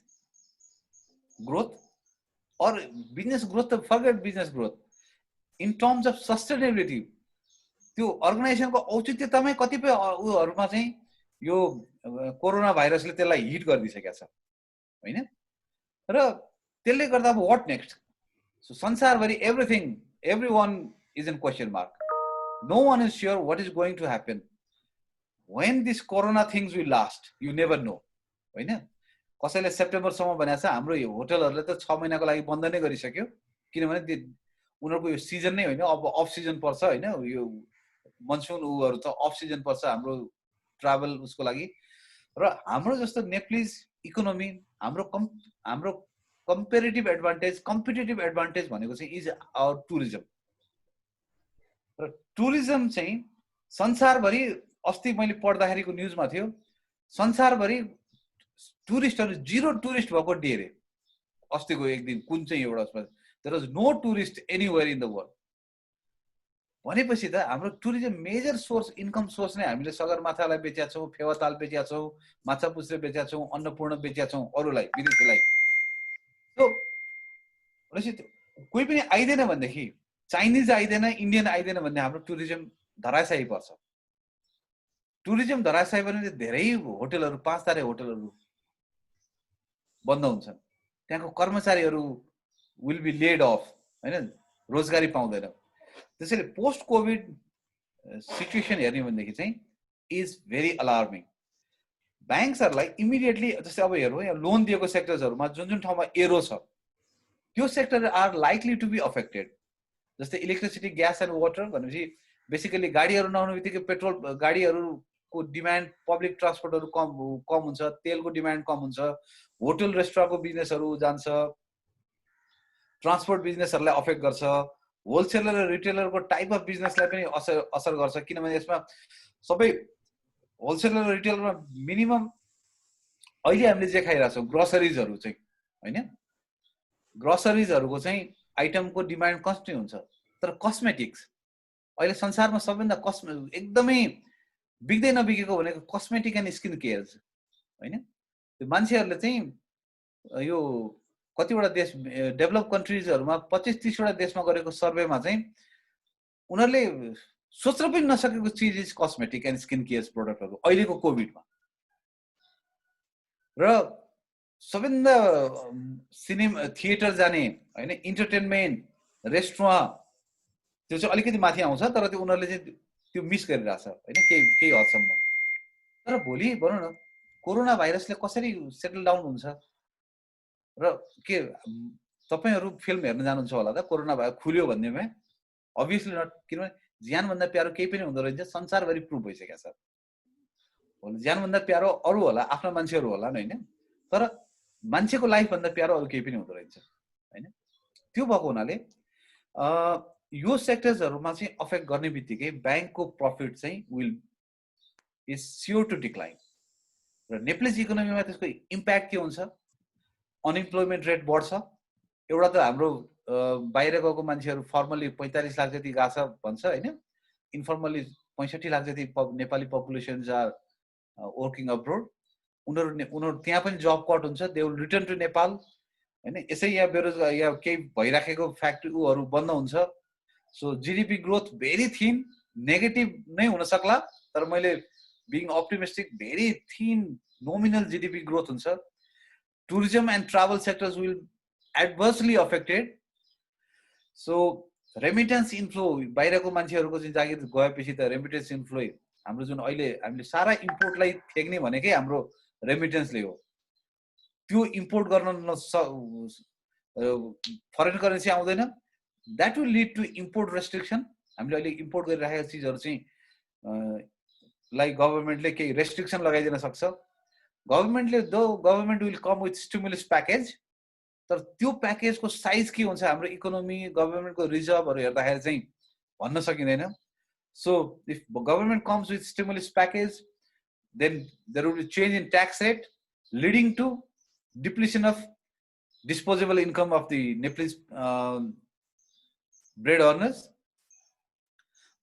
growth or business growth, forget business growth, in terms of sustainability. त्यो अर्गनाइजेसनको औचित्यतामै कतिपय उहरुमा चाहिँ यो कोरोना भाइरसले त्यसलाई हिट गरिदिसकेको छ हैन। र त्यसले गर्दा अब व्हाट नेक्स्ट? सो संसारभरि everything everyone is in question mark. No one is sure what is going to happen. When this corona things will last, you never know. होइन कसैले सेप्टेम्बरसम्म भनेको छ हाम्रो यो होटलहरूले त 6 महिनाको लागि बन्द नै गरिसक्यो किनभने उनीहरूको यो सिजन नै होइन अब अफ सिजन पर्छ होइन यो मनसुन उहरू त अफ सिजन पर्छ हाम्रो ट्राभल उसको लागि र हाम्रो जस्तो नेप्लिज इकोनोमी हाम्रो कम्पेरेटिभ एडभान्टेज कम्पिटिटिभ एडभान्टेज भनेको चाहिँ इज आवर टुरिज्म र टुरिज्म चाहिँ संसारभरि अस्ति मैले पढ्दाखेरिको न्युजमा थियो संसारभरि टुरिस्टहरु जीरो टुरिस्ट भएको डे रे अस्तिको एक दिन कुन चाहिँ एउटा there was no tourist anywhere in the world भनेपछि त हाम्रो tourism major source income source नै हामीले सगरमाथालाई बेचेका छौं फेवाताल बेचेका छौं माछापुच्छ्रे बेचेका छौं अन्नपूर्ण बेचेका छौं अरूलाई विदेशीलाई सो कोही पनि आइदैन भन्देखि चाइनिज आइदैन इन्डियन आइदैन भन्ने हाम्रो टुरिज्म धराशायी पर्छ टुरिज्म धराशायी भने धेरै होटलहरु 5 तारे होटलहरु बन्द हुन्छन् त्यहाँको कर्मचारीहरु विल बी लेड अफ हैन रोजगारी पाउँदैन त्यसैले पोस्ट कोभिड सिचुएसन हेर्ने भनेदेखि चाहिँ इज भेरी अलार्मिङ बैंक्सहरुलाई इमिडिएटली जस्तै अब हेरौँ यहाँ लोन दिएको सेक्टर्सहरुमा जुन जुन ठाउँमा एरो छ त्यो sector are likely to be affected जस्तै इलेक्ट्रिसिटी ग्यास एन्ड वाटर भनेपछि बेसिकली गाडीहरु नआउने बित्तिकै पेट्रोल गाडीहरुको डिमान्ड पब्लिक ट्रान्सपोर्टहरु कम हुन्छ तेलको डिमान्ड कम हुन्छ होटल रेस्टुरेन्टको बिजनेसहरु जान्छ ट्रान्सपोर्ट बिजनेसहरुलाई अफेक्ट गर्छ होलसेलर र रिटेलरको टाइप अफ बिजनेसलाई पनि असर गर्छ किनभने यसमा सबै होलसेलर र रिटेलरमा मिनिमम अहिले हामीले जे खाइरा छौं ग्रोसरीजहरु चाहिँ हैन ग्रोसरीजहरुको चाहिँ आइटमको डिमान्ड कन्स्टेन्ट हुन्छ तर कस्मेटिक्स अहिले संसारमा सबैभन्दा एकदमै बिग्दै नबिगेको भनेको कस्मेटिक एन्ड स्किन केयर हैन त्यो मान्छेहरुले चाहिँ यो कतिवटा देश डेभलप कन्ट्रीजहरुमा 25-30 वटा देशमा गरेको सर्वेमा चाहिँ उनीहरुले सोच्न पनि नसकेको चीज is cosmetic and skin care प्रोडक्टहरु अहिलेको कोभिडमा र सबैभन्दा सिनेमा थिएटर जाने हैन इन्टरटेनमेन्ट रेस्टुरेन्ट त्यो चाहिँ अलिकति माथि आउँछ तर त्यो उनीहरुले चाहिँ त्यो मिस गरिरहेछ हैन केही हदसम्म तर भोलि भनौं न कोरोना भाइरसले कसरी सेटल डाउन हुन्छ र के तपाईहरु फिल्म हेर्न जानुहुन्छ होला त कोरोना भाइरस खुल्यो भन्नेमा अभियसली नट किनभने ज्यान भन्दा प्यारो केही पनि हुँदैन रहेछ संसारभरि प्रुफ भइसकेको छ ज्यान भन्दा प्यारो अरु होला आफ्नो मान्छेहरु होला हैन तर मान्छेको लाइफ भन्दा प्यारो अरु केही पनि हुँदैन रहेछ हैन त्यो भएको हुनाले यो सेक्टर्सहरुमा चाहिँ अफेक्ट गर्ने बित्तिकै बैंकको प्रॉफिट चाहिँ will is sure to decline र नेप्लिज इकोनोमीमा त्यसको इम्प्याक्ट के हुन्छ अनइम्प्लोयमेन्ट रेट बढ्छ एउटा त हाम्रो बाहिर गएको मान्छेहरु फर्मली 45 लाख जति गएको छ भन्छ हैन इन्फर्मली 65 लाख जति Nepali populations are working abroad उनीहरु त्यहाँ पनि जब कट हुन्छ they will return to Nepal हैन यसै यहाँ बेरोजगार या केही भइराखेको फ्याक्ट्रीहरु बन्द हुन्छ so GDP growth very thin negative नै हुन सक्ला तर मैले being optimistic very thin nominal GDP growth हुन्छ tourism and travel sectors will adversely affected so remittance inflow बाहिरको मान्छेहरुको चाहिँ जागिर गएपछि त remittance inflow हाम्रो जुन अहिले हामीले सारा इम्पोर्टलाई थेग्ने भनेकै हाम्रो रेमिटेन्सले हो त्यो इम्पोर्ट गर्न फरेन करेन्सी आउँदैन that will lead to import restriction हामीले अहिले इम्पोर्ट गरिरहेका चीजहरु चाहिँ लाइक गभर्नमेन्टले केही रेस्ट्रिक्सन लगाइदिन सक्छ government will come with stimulus package तर त्यो प्याकेजको साइज के हुन्छ हाम्रो इकोनोमी गभर्नमेन्टको रिजर्भहरु हेर्दाखेरि चाहिँ भन्न सकिदैन so if government comes with stimulus package then there will be change in tax rate leading to depletion of disposable income of the Nepalese bread earners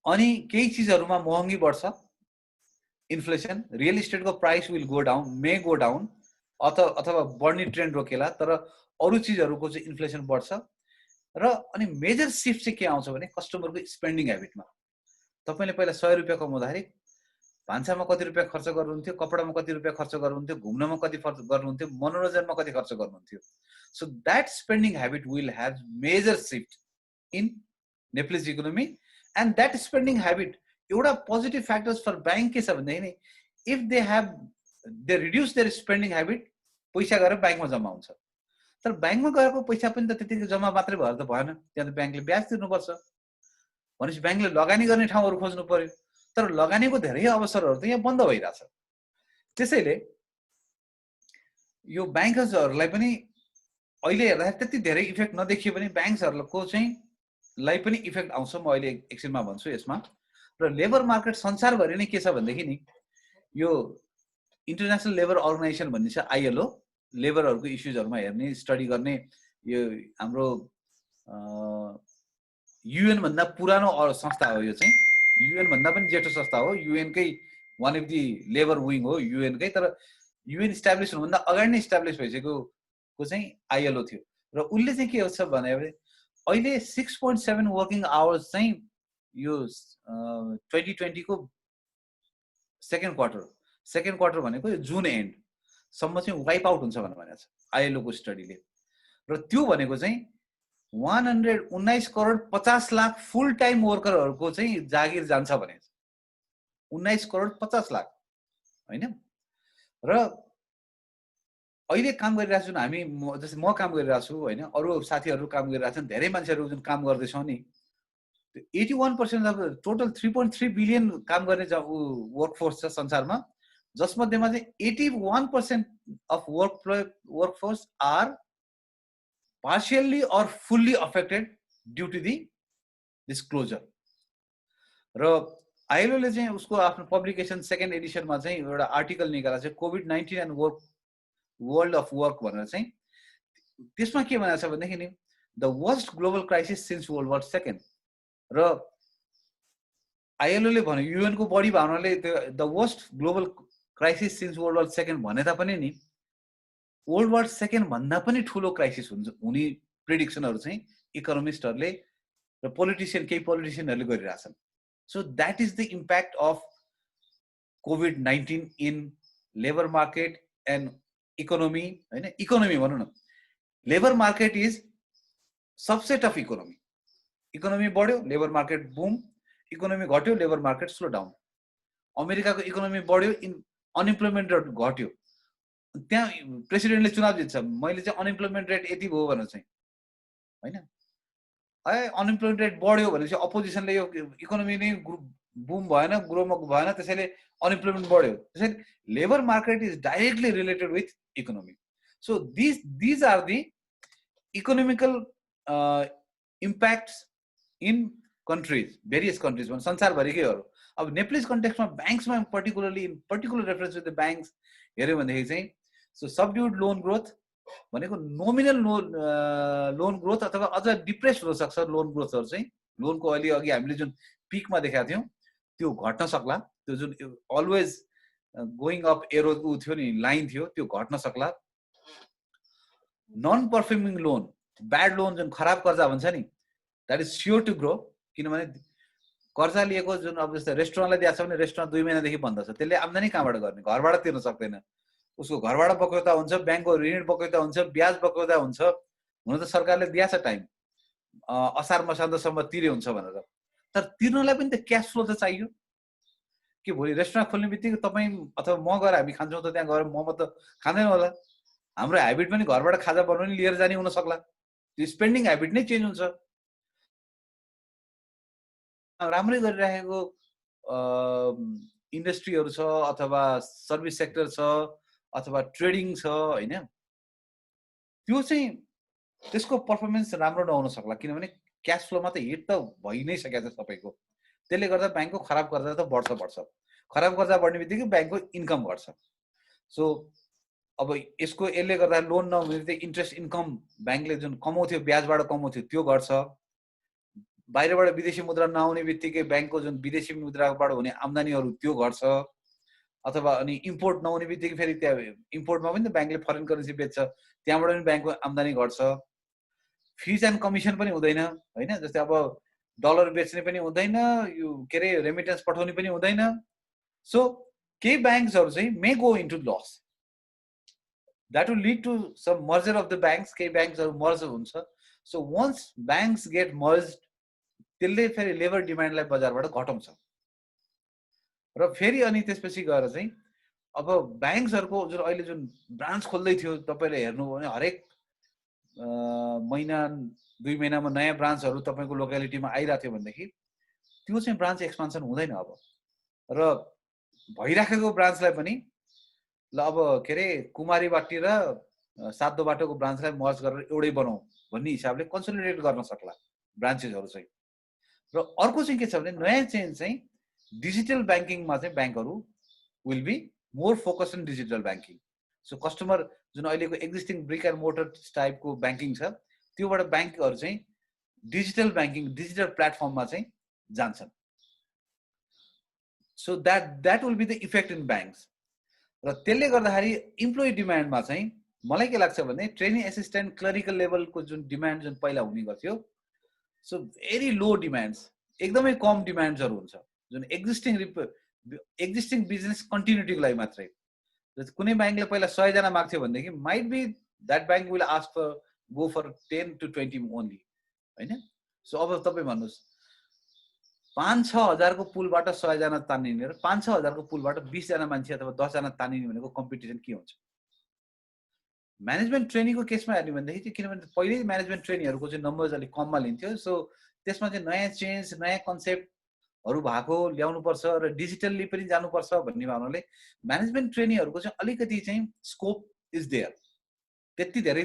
अनि केही चीजहरुमा महँगी बढ्छ इन्फ्लेसन रियल एस्टेट को price will go down may go down अथवा बढ्ने trend रोकेला तर अरु चीजहरुको चाहिँ इन्फ्लेसन बढ्छ र अनि मेजर शिफ्ट चाहिँ के आउँछ भने कस्टमरको स्पेन्डिङ ह्याबिटमा तपाईले पहिला 100 रुपैयाँ कमाउँदाखेरि भान्सामा कति रुपैयाँ खर्च गर्नुहुन्थ्यो कपडामा कति रुपैयाँ खर्च गर्नुहुन्थ्यो घुम्नमा कति खर्च गर्नुहुन्थ्यो मनोरञ्जनमा कति खर्च गर्नुहुन्थ्यो so that spending habit will have major shift in Nepalese economy and that spending habit एउटा पोजिटिभ फ्याक्टर्स फर ब्याङ्क के छ भनेदेखि if they reduce their spending habit पैसा गएर ब्याङ्कमा जम्मा हुन्छ तर ब्याङ्कमा गएको पैसा पनि त त्यतिकै जम्मा मात्रै भएर त भएन त्यहाँ त ब्याङ्कले ब्याज तिर्नुपर्छ भनेपछि ब्याङ्कले लगानी गर्ने ठाउँहरू खोज्नु पर्यो तर लगानीको धेरै अवसरहरू त यहाँ बन्द भइरहेछ त्यसैले यो ब्याङ्कर्सहरूलाई पनि अहिले हेर्दाखेरि त्यति धेरै इफेक्ट नदेखियो भने ब्याङ्क्सहरूको चाहिँ लाई पनि इफेक्ट आउँछ म अहिले एकछिनमा भन्छु यसमा र लेबर मार्केट संसारभरि नै के छ भनेदेखि नि यो इन्टरनेसनल लेबर अर्गनाइजेसन भन्ने छ आइएलओ लेबरहरूको इस्युजहरूमा हेर्ने स्टडी गर्ने यो हाम्रो युएन भन्दा पुरानो संस्था हो यो चाहिँ युएन भन्दा पनि जेठो संस्था हो युएनकै one of the labour wing हो युएनकै तर युएन इस्टाब्लिस हुनुभन्दा अगाडि नै इस्टाब्लिस भइसकेको चाहिँ आइएलओ थियो र उसले चाहिँ के छ भने अहिले 6.7 वर्किङ आवर्स चाहिँ यो 2020 को सेकेन्ड क्वार्टर भनेको यो जुन एन्ड सम्म चाहिँ वाइप आउट हुन्छ भनेको छ आइएलओ को स्टडीले र त्यो भनेको चाहिँ 119 करोड 50 लाख फुल टाइम वर्करहरूको चाहिँ जागिर जान्छ भनेको छ 19 करोड 50 लाख हैन र अहिले काम गरिरहेको छौँ हामी जस्तै म काम गरिरहेको छु हैन अरू साथीहरू काम गरिरहेका छन् धेरै मान्छेहरू जुन काम गर्दैछौँ नि 81% अफ टोटल 3.3 बिलियन काम गर्ने वर्कफोर्स छ संसारमा जसमध्येमा चाहिँ 81% of workforce are partially or fully affected due to this closure र आइएलओले चाहिँ उसको आफ्नो पब्लिकेसन सेकेन्ड एडिसनमा चाहिँ एउटा आर्टिकल निकालेको छ COVID-19 and world of work भनेर चाहिँ त्यसमा के भनेको छ भनेदेखि नि the worst global crisis since world war second र आइएलओले भन्यो युएन को बढी भावनाले the worst global crisis since world war second भने तापनि नि वर्ल्ड वार सेकेन्ड भन्दा पनि ठुलो क्राइसिस हुने प्रेडिक्सनहरू चाहिँ इकोनोमिस्टहरूले र केही पोलिटिसियनहरूले गरिरहेछन् so that is the impact of COVID-19 in labour market and economy हैन इकोनोमी भनौँ न labour market is subset of economy बढ्यो लेबर मार्केट बुम इकोनोमी घट्यो लेबर मार्केट स्लो डाउन अमेरिकाको इकोनोमी बढ्यो अनइम्प्लोइमेन्ट रेट घट्यो त्यहाँ प्रेसिडेन्टले चुनाव जित्छ मैले चाहिँ अनइम्प्लोइमेन्ट रेट यति भयो भनेर चाहिँ हैन अनइम्प्लोइमेन्ट रेट बढ्यो भनेपछि अपोजिसनले यो इकोनोमी नै बुम भएन ग्रो भएन त्यसैले अनइम्प्लोइमेन्ट बढ्यो त्यसैले labour market is directly related with economy so these are the economical impacts in countries various countries भन्छ संसारभरिकैहरू अब नेप्लिज कन्टेक्स्टमा ब्याङ्क्समा particular reference with the banks हेऱ्यो भनेदेखि चाहिँ सो सबड्युड लोन ग्रोथ भनेको नोमिनल लोन ग्रोथ अथवा अझ डिप्रेस हुनसक्छ लोन ग्रोथहरू चाहिँ लोनको अहिले अघि हामीले जुन पिकमा देखाएको थियौँ त्यो घट्न सक्ला त्यो जुन अलवेज गोइङ अप एरो ऊ थियो नि लाइन थियो त्यो घट्न सक्ला non performing loan bad loan जुन खराब कर्जा भन्छ नि that is sure to grow किनभने कर्जा लिएको जुन अब जस्तै रेस्टुरेन्टलाई दिएको छ भने रेस्टुरेन्ट 2 महिनादेखि बन्द छ त्यसले आम्दानी कहाँबाट गर्ने घरबाट तिर्न सक्दैन उसको घरबाट बकौता हुन्छ ब्याङ्कको ऋण बकौता हुन्छ ब्याज बकौता हुन्छ हुन त सरकारले दिएको छ टाइम असार मसान्तसम्म तिरे हुन्छ भनेर तर तिर्नलाई पनि त क्यास फ्लो त चाहियो कि भोलि रेस्टुरेन्ट खोल्ने बित्तिकै तपाईँ अथवा म गएर हामी खान्छौँ त त्यहाँ गएर मोमो त खाँदैन होला हाम्रो ह्याबिट पनि घरबाट खाजा बनाउने लिएर जाने हुन सक्ला त्यो स्पेन्डिङ ह्याबिट नै चेन्ज हुन्छ राम्रै गरिरहेको इन्डस्ट्रीहरू छ अथवा सर्भिस सेक्टर छ अथवा ट्रेडिङ छ हैन त्यो चाहिँ त्यसको पर्फर्मेन्स राम्रो नहुन सक्ला किनभने क्याश फ्लोमा त हिट त भइ नै सकेको छ सबैको त्यसले गर्दा ब्याङ्कको खराब कर्जा त बढ्छ खराब कर्जा बढ्ने बित्तिकै ब्याङ्कको इन्कम घट्छ सो अब यसले गर्दा लोन नहुने बित्तिकै इन्ट्रेस्ट इन्कम ब्याङ्कले जुन कमाउँथ्यो ब्याजबाट कमाउँथ्यो त्यो घट्छ बाहिरबाट विदेशी मुद्रा नआउने बित्तिकै ब्याङ्कको जुन विदेशी मुद्राबाट हुने आम्दानीहरू त्यो घट्छ अथवा अनि इम्पोर्ट नहुने बित्तिकै फेरि त्यहाँ इम्पोर्टमा पनि त ब्याङ्कले फरेन करेन्सी बेच्छ त्यहाँबाट पनि ब्याङ्कको आम्दानी घट्छ फिज एन्ड कमिसन पनि हुँदैन हैन जस्तै अब डलर बेच्ने पनि हुँदैन यो के अरे रेमिटेन्स पठाउने पनि हुँदैन सो केही ब्याङ्क्सहरू चाहिँ may go into loss that will lead to some merger of the banks केही ब्याङ्क्सहरू मर्ज हुन्छ so once banks get merge त्यसले फेरि लेबर डिमान्डलाई बजारबाट घटाउँछ र फेरि अनि त्यसपछि गएर चाहिँ अब ब्याङ्क्सहरुको जुन अहिले जुन ब्रान्च खोल्दै थियो तपाईले हेर्नुभयो भने हरेक महिना 2 महिनामा नयाँ ब्रान्चहरु तपाईको लोकालिटीमा आइराथ्यो भनेदेखि त्यो चाहिँ ब्रान्च एक्सपान्सन हुँदैन अब र भइराखेको ब्रान्चलाई पनि ल अब के रे कुमारीबाटी र सातो बाटोको ब्रान्चलाई मर्ज गरेर एउटै बनाऊ भन्ने हिसाबले कन्सोलिडेट गर्न सक्ला ब्रान्चेसहरु चाहिँ र अर्को चाहिँ के छ भने नयाँ चेन्ज चाहिँ डिजिटल ब्याङ्किङमा चाहिँ ब्याङ्कहरु will be more focus on digital banking so customer जुन अहिलेको एक्जिस्टिङ ब्रिक एन्ड मोटर टाइपको ब्याङ्किङ छ त्योबाट ब्याङ्कहरु चाहिँ डिजिटल ब्याङ्किङ डिजिटल प्लेटफर्ममा चाहिँ जान्छन् so that will be the effect in banks र त्यसले गर्दाखेरि इम्प्लोइ डिमान्डमा चाहिँ मलाई के लाग्छ भने ट्रेनिङ एसिस्टेन्ट क्लरिकल लेभलको जुन डिमान्ड जुन पहिला हुने गर्थ्यो सो भेरी लो डिमान्ड्स एकदमै कम डिमान्ड्सहरु हुन्छ जुन एक्जिस्टिङ बिजनेस कन्टिन्युटीको लागि मात्रै कुनै ब्याङ्कले पहिला 100 जना माग्थ्यो भनेदेखि might be that bank will ask for go for 10 to 20 only हैन सो अब तपाई भन्नुस् 5-6 हजारको पुलबाट 100 जना तानिने र 5-6 हजारको पुलबाट 20 जना मान्छे अथवा 10 जना तानिने भनेको कम्पिटिसन के हुन्छ म्यानेजमेन्ट ट्रेनिङको केसमा हेर्ने भनेदेखि चाहिँ किनभने पहिले म्यानेजमेन्ट ट्रेनिङहरुको चाहिँ नम्बर्स अलि कममा लिन्थ्यो सो त्यसमा चाहिँ नयाँ चेन्ज नयाँ कन्सेप्टहरु भएको ल्याउनु पर्छ र डिजिटल्ली पनि जानु पर्छ भन्ने भावनाले म्यानेजमेन्ट ट्रेनिङहरुको चाहिँ अलिकति चाहिँ स्कोप इज देयर त्यति धेरै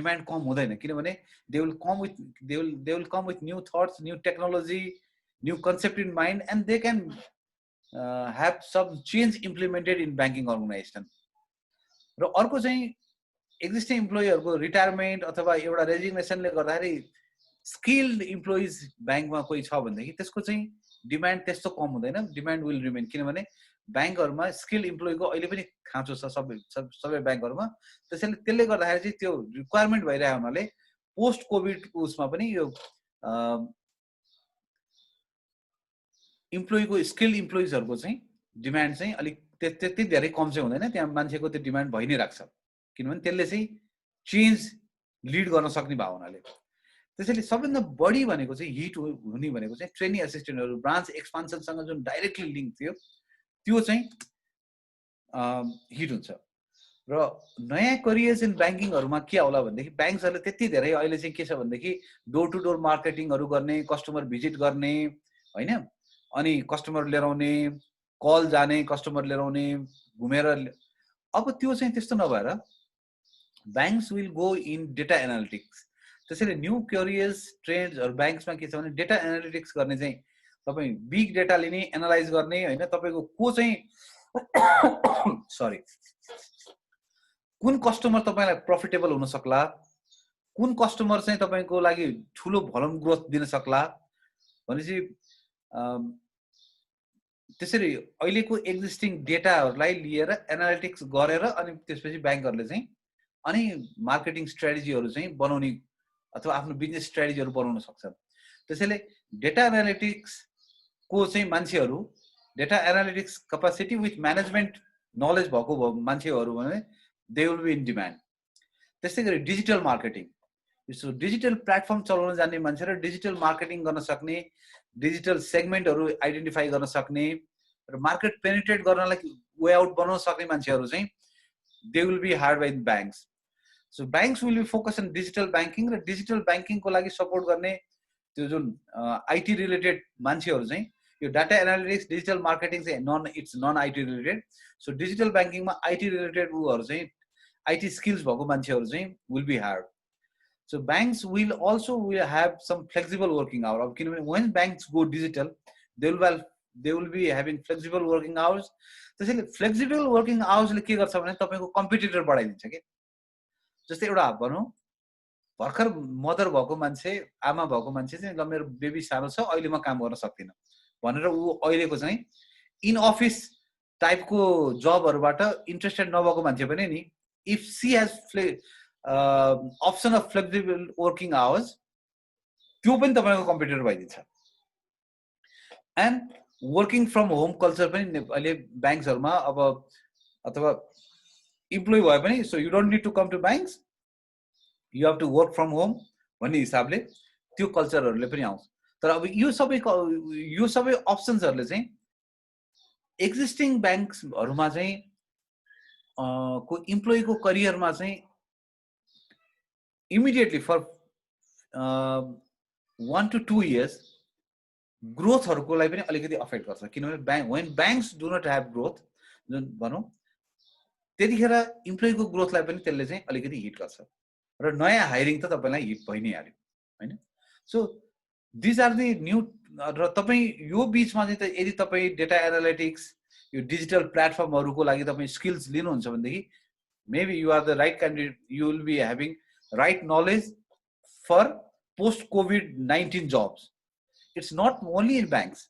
डिमान्ड कम हुँदैन किनभने they will come with new thoughts new technology new concept in mind and they can have some change implemented in banking organization र अर्को चाहिँ एक्जिस्टिङ इम्प्लोइहरुको रिटायरमेन्ट अथवा एउटा रेजिग्नेसनले गर्दाखेरि स्किल्ड इम्प्लोइज ब्याङ्कमा कोही छ भनेदेखि त्यसको चाहिँ डिमान्ड त्यस्तो कम हुँदैन डिमान्ड विल रिमेन किनभने ब्याङ्कहरुमा स्किल्ड इम्प्लोइको अहिले पनि खाँचो छ सबै ब्याङ्कहरुमा त्यसले गर्दाखेरि चाहिँ त्यो रिक्वायरमेन्ट भइरहेको हुनाले पोस्ट कोभिड उसमा पनि यो इम्प्लोइको स्किल्ड इम्प्लोइजहरुको चाहिँ डिमान्ड चाहिँ अलिक त्यति धेरै कम चाहिँ हुँदैन त्यहाँ मान्छेको त्यो डिमान्ड भइ नै राख्छ किनभने त्यसले चाहिँ चेन्ज लिड गर्न सक्ने भावनाले त्यसैले सबैभन्दा बढी भनेको चाहिँ हिट हुने भनेको चाहिँ ट्रेनिङ असिस्टेन्टहरु ब्रान्च एक्सपान्सनसँग जुन डाइरेक्टली लिंक थियो त्यो चाहिँ हिट हुन्छ र नयाँ करियर्स इन ब्याङ्किङहरुमा के आउला भनेदेखि ब्याङ्क्सहरुले त्यति धेरै अहिले चाहिँ के छ भनेदेखि डोर टु डोर मार्केटिङहरु गर्ने कस्टमर भिजिट गर्ने हैन अनि कस्टमर लिएर आउने कल जाने कस्टमर लिएर आउने घुमेर अब त्यो चाहिँ त्यस्तो नभएर banks will go in data analytics त्यसैले न्यू करियर्स ट्रेन्ड्सहरु ब्याङ्क्समा के छ भने डेटा एनालिटिक्स गर्ने चाहिँ तपाई बिग डेटा लिने एनालाइज गर्ने हैन तपाईको को चाहिँ सरी कुन कस्टमर तपाईलाई प्रफिटेबल हुन सक्ला कुन कस्टमर चाहिँ तपाईको लागि ठूलो भोल्युम ग्रोथ दिन सक्ला भनेपछि त्यसरी अहिलेको एक्जिस्टिङ डेटाहरुलाई लिएर एनालिटिक्स गरेर अनि त्यसपछि ब्याङ्कहरुले चाहिँ अनि मार्केटिङ स्ट्र्याटेजीहरु चाहिँ बनाउने अथवा आफ्नो बिजनेस स्ट्र्याटेजीहरु बनाउन सक्छन् त्यसैले डेटा एनालिटिक्स को चाहिँ मान्छेहरु data analytics capacity with management knowledge भएको मान्छेहरु भने they will be in demand त्यसै गरी digital marketing so digital platform चलाउन जान्ने मान्छे र डिजिटल मार्केटिङ गर्न सक्ने डिजिटल सेगमेन्टहरु आइडेन्टिफाई गर्न सक्ने र मार्केट पेनिट्रेट गर्नलाई वे आउट बनाउन सक्ने मान्छेहरु चाहिँ they will be hired by banks so banks will be focus on digital banking र डिजिटल ब्याङ्किङको लागि सपोर्ट गर्ने त्यो जुन आईटी रिलेटेड मान्छेहरु चाहिँ यो डाटा एनालिटिक्स डिजिटल मार्केटिङ चाहिँ non IT related so digital ब्याङ्किङमा आईटी रिलेटेड उहरु चाहिँ आईटी स्किल्स भएको मान्छेहरु चाहिँ will be hired So banks will also have some flexible working hours. When banks go digital, they will be having flexible working hours. त्यसैले flexible working hours ले के गर्छ भने तपाईको कम्पिटिटर बढाइदिन्छ के जस्तै एउटा भनौं भर्खर मदर भएको मान्छे आमा भएको मान्छे चाहिँ ल मेरो बेबी सानो छ अहिले म काम गर्न सक्दिन भनेर उ अहिलेको चाहिँ इन अफिस टाइपको जबहरुबाट इन्ट्रेस्टेड नभएको मान्छे पनि नि if she has option of flexible working hours त्यो पनि तपाईको कम्पिटिटर भइदिन्छ and working from home culture पनि अहिले ब्याङ्क्सहरुमा अब अथवा इम्प्लोइ भए पनि so you don't need to come to banks you have to work from home भन्ने हिसाबले त्यो कल्चरहरुले पनि आउँछ तर अब यो सबै अप्सन्सहरूले चाहिँ एक्जिस्टिङ ब्याङ्क्सहरूमा चाहिँ को इम्प्लोइको करियरमा चाहिँ इमिडिएटली फर 1 to 2 years ग्रोथहरूको लागि पनि अलिकति अफेक्ट गर्छ किनभने when banks do not have growth जुन भनौँ त्यतिखेर इम्प्लोइको ग्रोथलाई पनि त्यसले चाहिँ अलिकति हिट गर्छ र नयाँ हायरिङ त तपाईँलाई हिट भइ नै हाल्यो हैन so this are the new र तपाईँ यो बीचमा चाहिँ यदि तपाईँ डेटा एनालिटिक्स यो डिजिटल प्लेटफर्महरूको लागि तपाईँ स्किल्स लिनुहुन्छ भनेदेखि maybe you are the right candidate you will be having right knowledge for post COVID-19 jobs it's not only in banks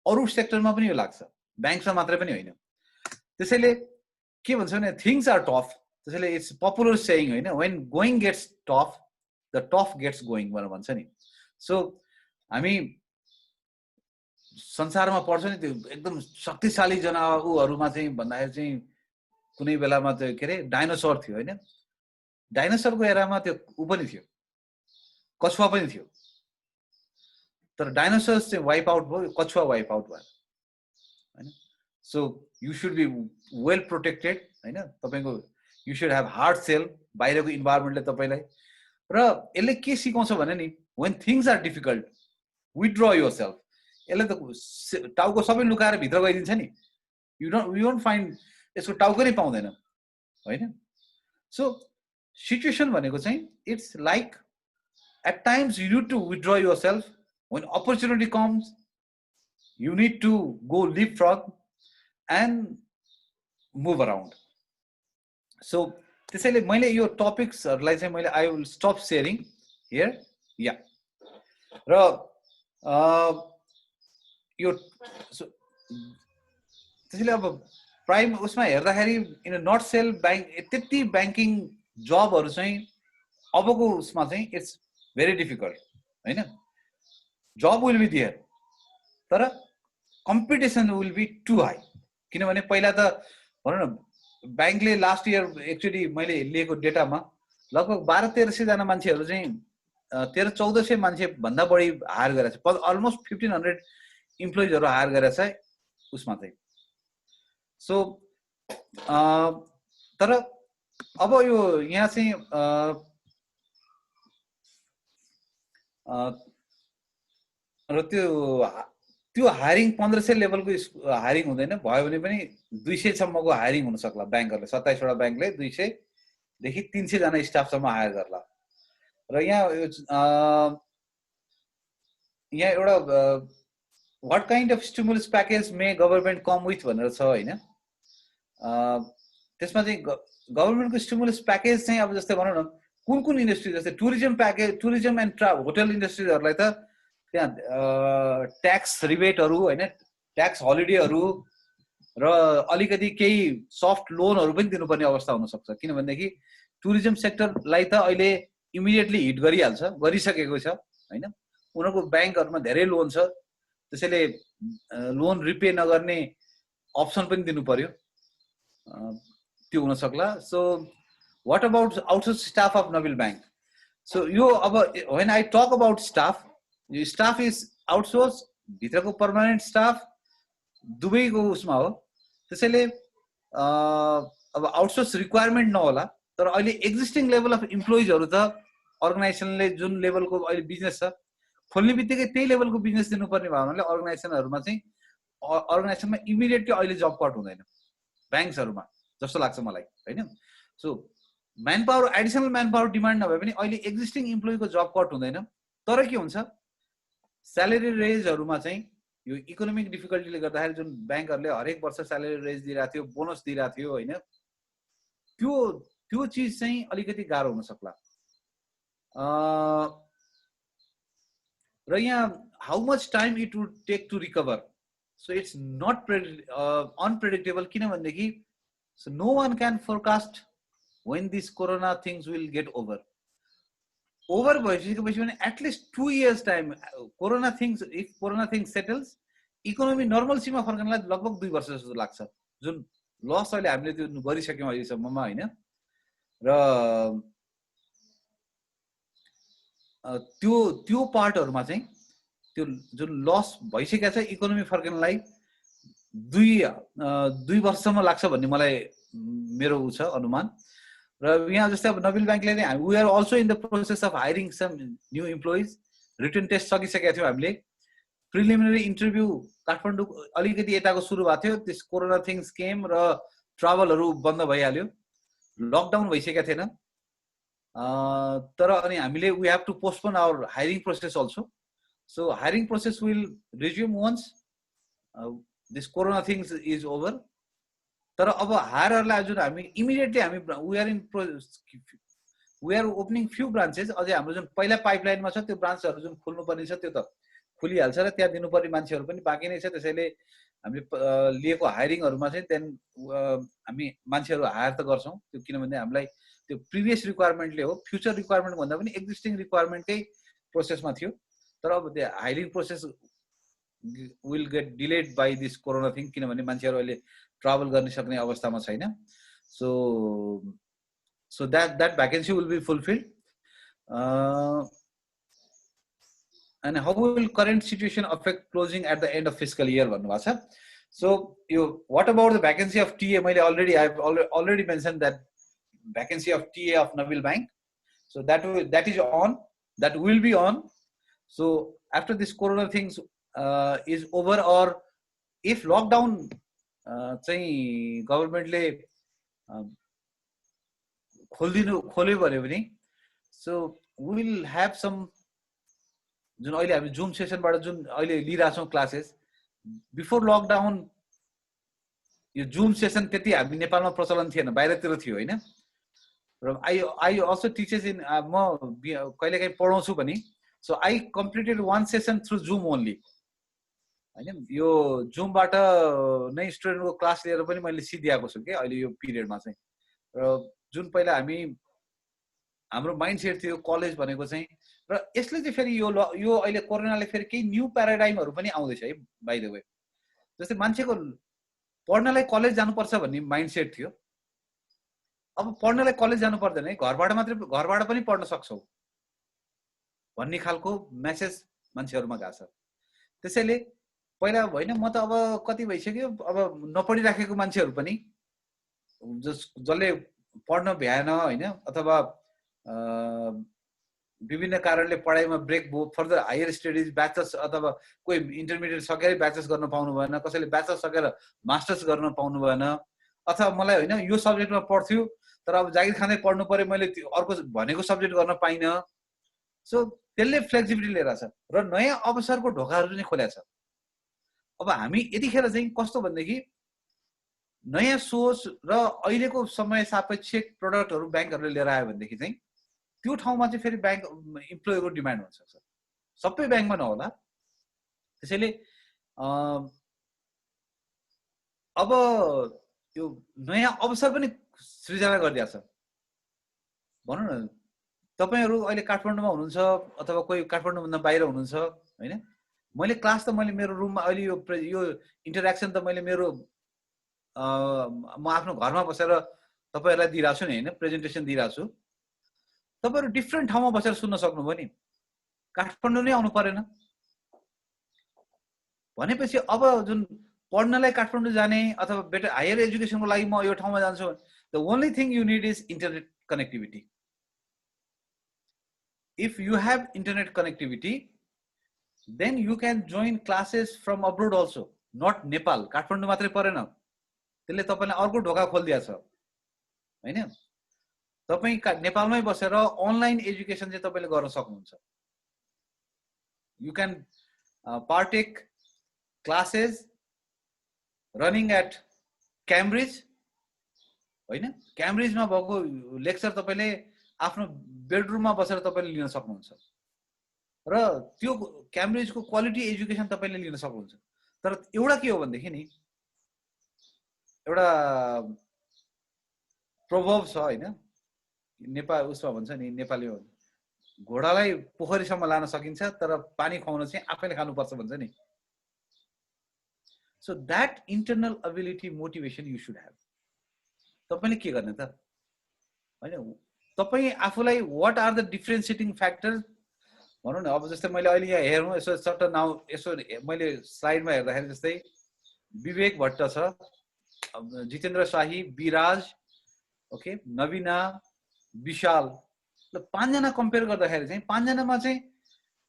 अरू सेक्टरमा पनि यो लाग्छ ब्याङ्क्समा मात्रै पनि होइन त्यसैले के भन्छ भने थिङ्स आर टफ त्यसैले इट्स पपुलर सेयिङ होइन when going gets tough the tough gets going भनेर भन्छ नि सो हामी संसारमा पढ्छ नि त्यो एकदम शक्तिशाली जनावरहरूमा चाहिँ भन्दाखेरि चाहिँ कुनै बेलामा त्यो के अरे डाइनोसर थियो होइन डाइनोसरको एरामा त्यो ऊ पनि थियो कछुवा पनि थियो तर डाइनोसर्स चाहिँ वाइप आउट भयो कछुवा वाइप आउट भयो हैन so you should be well protected हैन तपाईको you should have hard shell बाहिरको इन्भाइरोमेन्टले तपाईलाई र यसले के सिकाउँछ भने नि when things are difficult withdraw yourself यसले त टाउको सबै लुकाएर भित्र गइदिन्छ नि यु डोन्ट फाइन्ड यसको टाउको नै पाउँदैन हैन सो सिचुएसन भनेको चाहिँ it's like at times you need to withdraw yourself when opportunity comes you need to go leapfrog and move around so त्यसैले मैले यो टपिक्सहरुलाई चाहिँ मैले I will stop sharing here yeah र यो त्यसैले अब प्राइम उसमा हेर्दाखेरि इन नट सेल बैंक त्यति बैंकिङ जबहरु चाहिँ अबको उसमा चाहिँ इट्स भेरी डिफिकल्ट हैन job will be there तर competition will be too high किनभने पहिला त भनौं न बैंकले लास्ट इयर एक्चुअली मैले लिएको डेटामा लगभग 1200-1300 जना मान्छेहरु चाहिँ 1300-1400 मान्छे भन्दा बढी हायर गरेछ अलमोस्ट 1500 इम्प्लोइजहरु हायर गरेछ उसमा चाहिँ सो तर अब यो यहाँ चाहिँ र त्यो हायरिङ 1500 लेभलको हायरिङ हुँदैन भयो भने पनि 200 सम्मको हायरिङ हुन सक्ला बैंकहरुले 27 वटा बैंकले 200 देखि 300 जना स्टाफ सम्म हायर गर्ला र यहाँ एउटा what kind of stimulus package may government come with भनेर छ हैन त्यसमा चाहिँ गभर्नमेन्टको स्टिमुलस प्याकेज चाहिँ अब जस्तै भनौं न कुन इन्डस्ट्री जस्तै tourism package tourism and hotel इन्डस्ट्रीहरुलाई त त्यहाँ ट्याक्स रिबेटहरु हैन ट्याक्स हलिडेहरु र अलिकति केही सफ्ट लोनहरु पनि दिनुपर्ने अवस्था हुन सक्छ किनभनेदेखि टुरिज्म सेक्टरलाई त अहिले इमिडिएटली हिट गरिसकेको छ हैन उनीहरुको बैंकहरुमा धेरै लोन छ त्यसैले लोन रिपे नगर्ने अप्सन पनि दिनु पर्यो त्यो हुन सक्ला so what about outsource staff of Nabil Bank so यो अब when I talk about staff यो स्टाफ इज आउटसोर्स भित्रको पर्मानेन्ट स्टाफ दुवैको उसमा हो त्यसैले अब आउटसोर्स रिक्वायरमेन्ट नहोला तर अहिले एक्जिस्टिङ लेभल अफ इम्प्लोइजहरु त अर्गनाइजेसनले जुन लेभलको अहिले बिजनेस छ खोल्ने बित्तिकै त्यही लेभलको बिजनेस दिनुपर्ने भयो भने अर्गनाइजेसनहरुमा चाहिँ अर्गनाइजेसनमा इमिडिएटली अहिले जब कट हुँदैन बैंक्सहरुमा जस्तो लाग्छ मलाई हैन so manpower additional manpower demand नभए पनि अहिले एक्जिस्टिङ इम्प्लोइको जब कट हुँदैन तर के हुन्छ स्यालेरी रेजहरुमा चाहिँ यो इकोनोमिक डिफिकल्टीले गर्दाखेरि जुन बैंकहरुले हरेक वर्ष स्यालेरी रेज दिइराथ्यो थियो बोनस दिइराथ्यो थियो हैन त्यो चीज चाहिँ अलिकति गाह्रो हुन सक्ला र यहाँ how much time it would take to recover so it's not unpredictable किनभनेदेखि so no one can forecast when this corona things will get over भइसकेपछि भने at least 2 years time corona things settles economy normal सीमा फर्कनलाई लगभग 2 वर्ष जस्तो लाग्छ जुन लस अहिले हामीले त्यो गरिसक्यौं अहिलेसम्ममा हैन र त्यो पार्टहरुमा चाहिँ त्यो जुन लस भइसकेको छ इकोनोमी फर्किनलाई 2 वर्षसम्म लाग्छ भन्ने मलाई मेरो उ छ अनुमान। र यहाँ जस्तै अब नबिल ब्याङ्कले नै we are also in the process of hiring some new employees. Written test सकिसकेका थियौँ हामीले। प्रिलिमिनरी इन्टरभ्यू काठमाडौँ अलिकति यताको सुरु भएको थियो, त्यस कोरोना थिङ्स केम र ट्राभलहरू बन्द भइहाल्यो, लकडाउन भइसकेका थिएन। तर अनि हामीले we have to postpone our hiring process also. So hiring process will resume once this corona things is over. तर अब हायरहरूलाई जुन हामी इमिडिएटली हामी we are opening few branches. अझै हाम्रो जुन पहिला पाइपलाइनमा छ त्यो ब्रान्चहरू जुन खुल्नुपर्ने छ त्यो त खुलिहाल्छ र त्यहाँ दिनुपर्ने मान्छेहरू पनि बाँकी नै छ। त्यसैले हामीले लिएको हायरिङहरूमा चाहिँ त्यहाँदेखि हामी मान्छेहरू हायर त गर्छौँ त्यो, किनभने हामीलाई त्यो प्रिभियस रिक्वायरमेन्टले हो, फ्युचर रिक्वायरमेन्ट भन्दा पनि एक्जिस्टिङ रिक्वायरमेन्टकै प्रोसेसमा थियो। तर अब त्यो hiring process will get delayed by this corona thing, किनभने मान्छेहरू अहिले ट्राभल गर्न सक्ने अवस्थामा छैन। So that vacancy will be fulfilled. And how will current situation affect closing at the end of fiscal year? So what about the vacancy of TA? I've already mentioned that vacancy of TA of Nabil Bank. So that is on, that will be on. So after this corona things is over, or if lockdown government खोल्यो भन्यो भने, so we will have some जुन अहिले हामी zoom सेसनबाट जुन अहिले लिइरहेछौँ classes, before lockdown यो zoom session त्यति हामी नेपालमा प्रचलन थिएन, बाहिरतिर थियो होइन। र आई अल्सो टिचेस इन, म कहिलेकाहीँ पढाउँछु पनि। So I completed 1 session through zoom only होइन। यो जुमबाट नै स्टुडेन्टको क्लास लिएर पनि मैले सिदिएको छु कि अहिले यो पिरियडमा चाहिँ। र जुन पहिला हाम्रो माइन्डसेट थियो कलेज भनेको चाहिँ, र यसले चाहिँ फेरि यो अहिले कोरोनाले फेरि केही न्यू प्याराडाइमहरू पनि आउँदैछ है बाइ द वे। जस्तै मान्छेको पढ्नलाई कलेज जानुपर्छ भन्ने माइन्डसेट थियो, अब पढ्नलाई कलेज जानु पर्दैन है, घरबाट पनि पढ्न सक्छौ भन्ने खालको मेसेज मान्छेहरूमा गएको छ। त्यसैले पहिला होइन म त अब कति भइसक्यो अब नपढिराखेको मान्छेहरू पनि जसले पढ्न भ्याएन होइन, अथवा विभिन्न कारणले पढाइमा ब्रेक भयो, फर्दर हायर स्टडिज ब्याचलर्स अथवा कोही इन्टरमिडिएट सकेर ब्याचलर्स गर्न पाउनु भएन, कसैले ब्याचलर्स सकेर मास्टर्स गर्न पाउनु भएन, अथवा मलाई होइन यो सब्जेक्टमा पढ्थ्यो तर अब जागिर खाँदै पढ्नु पर्यो, मैले अर्को भनेको सब्जेक्ट गर्न पाइनँ। सो त्यसले फ्लेक्सिबिलिटी लिएर छ र नयाँ अवसरको ढोकाहरू चाहिँ खोलेको छ। अब हामी यतिखेर चाहिँ कस्तो भनेदेखि नयाँ सोच र अहिलेको समय सापेक्ष प्रडक्टहरू ब्याङ्कहरूले लिएर आयो भनेदेखि चाहिँ त्यो ठाउँमा चाहिँ फेरि ब्याङ्क इम्प्लोयको डिमान्ड हुन सक्छ, सबै ब्याङ्कमा नहोला। त्यसैले अब यो नयाँ अवसर पनि सृजना गरिदिएको छ। भनौँ न तपाईहरू अहिले काठमाडौँमा हुनुहुन्छ अथवा कोही काठमाडौँभन्दा बाहिर हुनुहुन्छ होइन, मैले क्लास त मैले मेरो रुममा अहिले यो इन्टरेक्सन त मैले मेरो म आफ्नो घरमा बसेर तपाईहरुलाई दिइरहेको छु नि हैन, प्रेजेन्टेसन दिइरहेको छु। तपाईहरु डिफ्रेन्ट ठाउँमा बसेर सुन्न सक्नुभयो नि, काठमाडौँ नै आउनु परेन भनेपछि अब जुन पढ्नलाई काठमाडौँ जाने अथवा बेटर हायर एजुकेसनको लागि म यो ठाउँमा जान्छु, the only thing you need is internet connectivity. If you have internet connectivity then you can join classes from abroad also, not Nepal। Kathmandu मात्रै परेन, त्यसले तपाईलाई अर्को ढोका खोलिदिएको छ हैन। तपाई नेपालमै बसेर अनलाइन एजुकेसन चाहिँ तपाईले गर्न सक्नुहुन्छ। You can partake classes running at Cambridge हैन, क्याम्ब्रिजमा भएको लेक्चर तपाईले आफ्नो बेडरुममा बसेर तपाईले लिन सक्नुहुन्छ र त्यो क्याम्ब्रिजको क्वालिटी एजुकेसन तपाईले लिन सक्नुहुन्छ। तर एउटा के हो भन्देखि नि, एउटा प्रभाव छ हैन, नेपाल उसमा भन्छ नि नेपालीमा, घोडालाई पोखरीसम्म लान सकिन्छ तर पानी खुवाउन चाहिँ आफैले खानुपर्छ भन्छ नि। So that internal ability motivation you should have. तपाईले के गर्ने त हैन, तपाई आफुलाई व्हाट आर द डिफरेन्शिएटिङ फ्याक्टर्स भनौँ न अब जस्तै मैले अहिले यहाँ हेर्नु यसो सट्ट नाउ यसो मैले स्लाइडमा हेर्दाखेरि जस्तै विवेक भट्ट छ, जितेन्द्र शाही, विराज, ओके, नवीना, विशाल, ल 5 जना कम्पेयर गर्दाखेरि चाहिँ 5 जनामा चाहिँ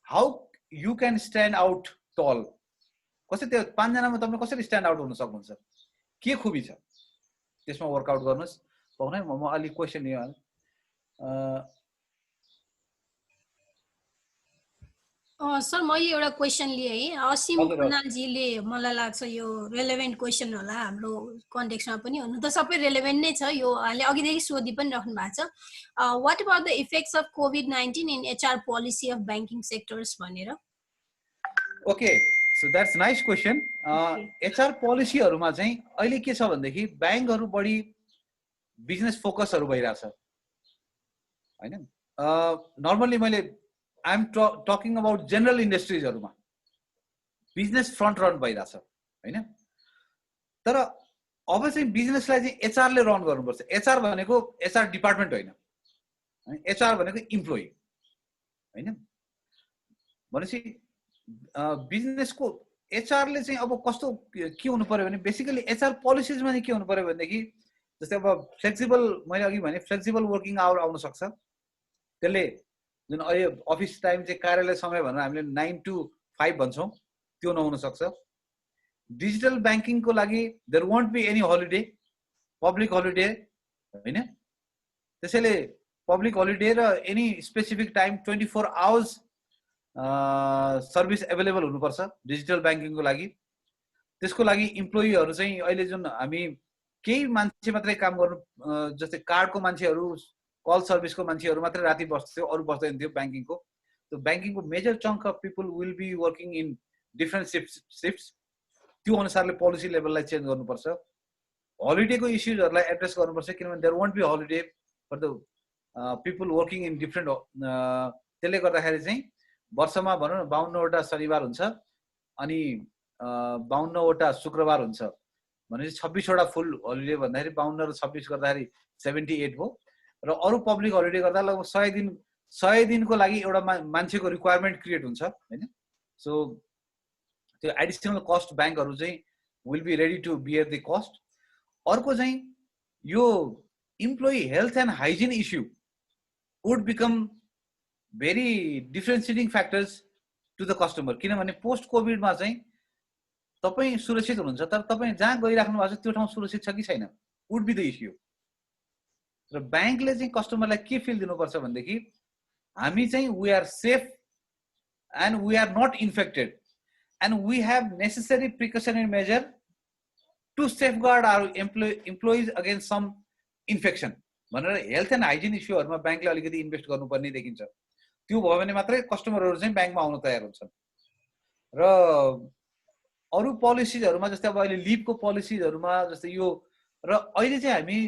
how you can stand out टल, कसरी त्यो 5 जनामा तपाईले कसरी स्ट्यान्ड आउट हुन सक्नुहुन्छ, के खुबी छ त्यसमा वर्कआउट गर्नुस्। पाउनै म अलि क्वेशन यो सर मैले एउटा क्वेसन लिएँ है, असीम खनालजीले, मलाई लाग्छ यो रेलेभेन्ट क्वेसन होला हाम्रो कन्टेक्स्टमा पनि, हुनु त सबै रेलेभेन्ट नै छ, यो हामीले अघिदेखि सोधि पनि राख्नु भएको छ। What about the effects of COVID-19 in HR policy of banking sectors भनेर। Okay, so that's nice question. HR पोलिसीहरुमा चाहिँ अहिले के छ भन्देखि ब्याङ्कहरु बढी बिजनेस फोकसहरु भइराछ हैन। नर्मली मैले I am talking about general इन्डस्ट्रिजहरुमा बिजनेस फ्रन्ट रन भइराछ हैन। तर अब चाहिँ बिजनेसलाई चाहिँ HR ले रन गर्नुपर्छ। HR भनेको HR डिपार्टमेन्ट होइन, HR भनेको इम्प्लोइ हैन। भनेपछि बिजनेसको HR ले चाहिँ अब कस्तो के हुनु पर्यो भने बेसिकली HR पोलिसिजमा चाहिँ के हुनु पर्यो भनेदेखि जस्तै अब फ्लेक्सिबल, मैले अघि भने फ्लेक्सिबल वर्किङ आवर आउन सक्छ। त्यसले जुन अहिले अफिस टाइम चाहिँ कार्यालय समय भनेर हामीले 9 to 5 भन्छौँ, त्यो नहुन सक्छ। डिजिटल ब्याङ्किङको लागि there won't be any holiday, public holiday हैन। त्यसैले पब्लिक हलिडे र any specific time 24 hours service available हुनुपर्छ डिजिटल ब्याङ्किङको लागि। त्यसको लागि इम्प्लोइहरू चाहिँ अहिले जुन हामी केही मान्छे मात्रै काम गर्नु, जस्तै कार्डको मान्छेहरू, कल सर्भिसको मान्छेहरू मात्रै राति बस्थ्यो, अरू बस्दैन थियो ब्याङ्किङको। त्यो ब्याङ्किङको major chunk of people will be working in different shifts. त्यो अनुसारले पोलिसी लेभललाई चेन्ज गर्नुपर्छ। हलिडेको इस्युजहरूलाई एड्रेस गर्नुपर्छ, किनभने there won't be holiday for the people working in different. त्यसले गर्दाखेरि चाहिँ वर्षमा भनौँ न 52वटा शनिबार हुन्छ अनि 52वटा शुक्रबार हुन्छ भनेपछि 26वटा फुल हलिडे भन्दाखेरि 52 र 26 गर्दाखेरि 78 भयो। र अरू पब्लिक हलिडे गर्दा लगभग 100 दिनको लागि एउटा मान्छेको रिक्वायरमेन्ट क्रिएट हुन्छ हैन। सो त्यो एडिसनल कस्ट ब्याङ्कहरू चाहिँ will be ready to bear the cost. अर्को चाहिँ यो employee health and hygiene issue would become very differentiating factors to the customer. किनभने पोस्ट कोभिडमा चाहिँ तपाईँ सुरक्षित हुनुहुन्छ, तर तपाईँ जहाँ गइराख्नु भएको छ त्यो ठाउँ सुरक्षित छ कि छैन, वुड बी द इस्यु। र ब्याङ्कले चाहिँ कस्टमरलाई के फिल दिनुपर्छ भनेदेखि हामी चाहिँ we are safe and we are not infected and we have necessary precautionary measure to safeguard our employees against some infection भनेर हेल्थ एन्ड हाइजिन इस्युहरूमा ब्याङ्कले अलिकति इन्भेस्ट गर्नुपर्ने देखिन्छ। त्यो भयो भने मात्रै कस्टमरहरू चाहिँ ब्याङ्कमा आउन तयार हुन्छन्। र अरू पोलिसिजहरूमा जस्तै अब अहिले लिभको पोलिसिजहरूमा जस्तै यो, र अहिले चाहिँ हामी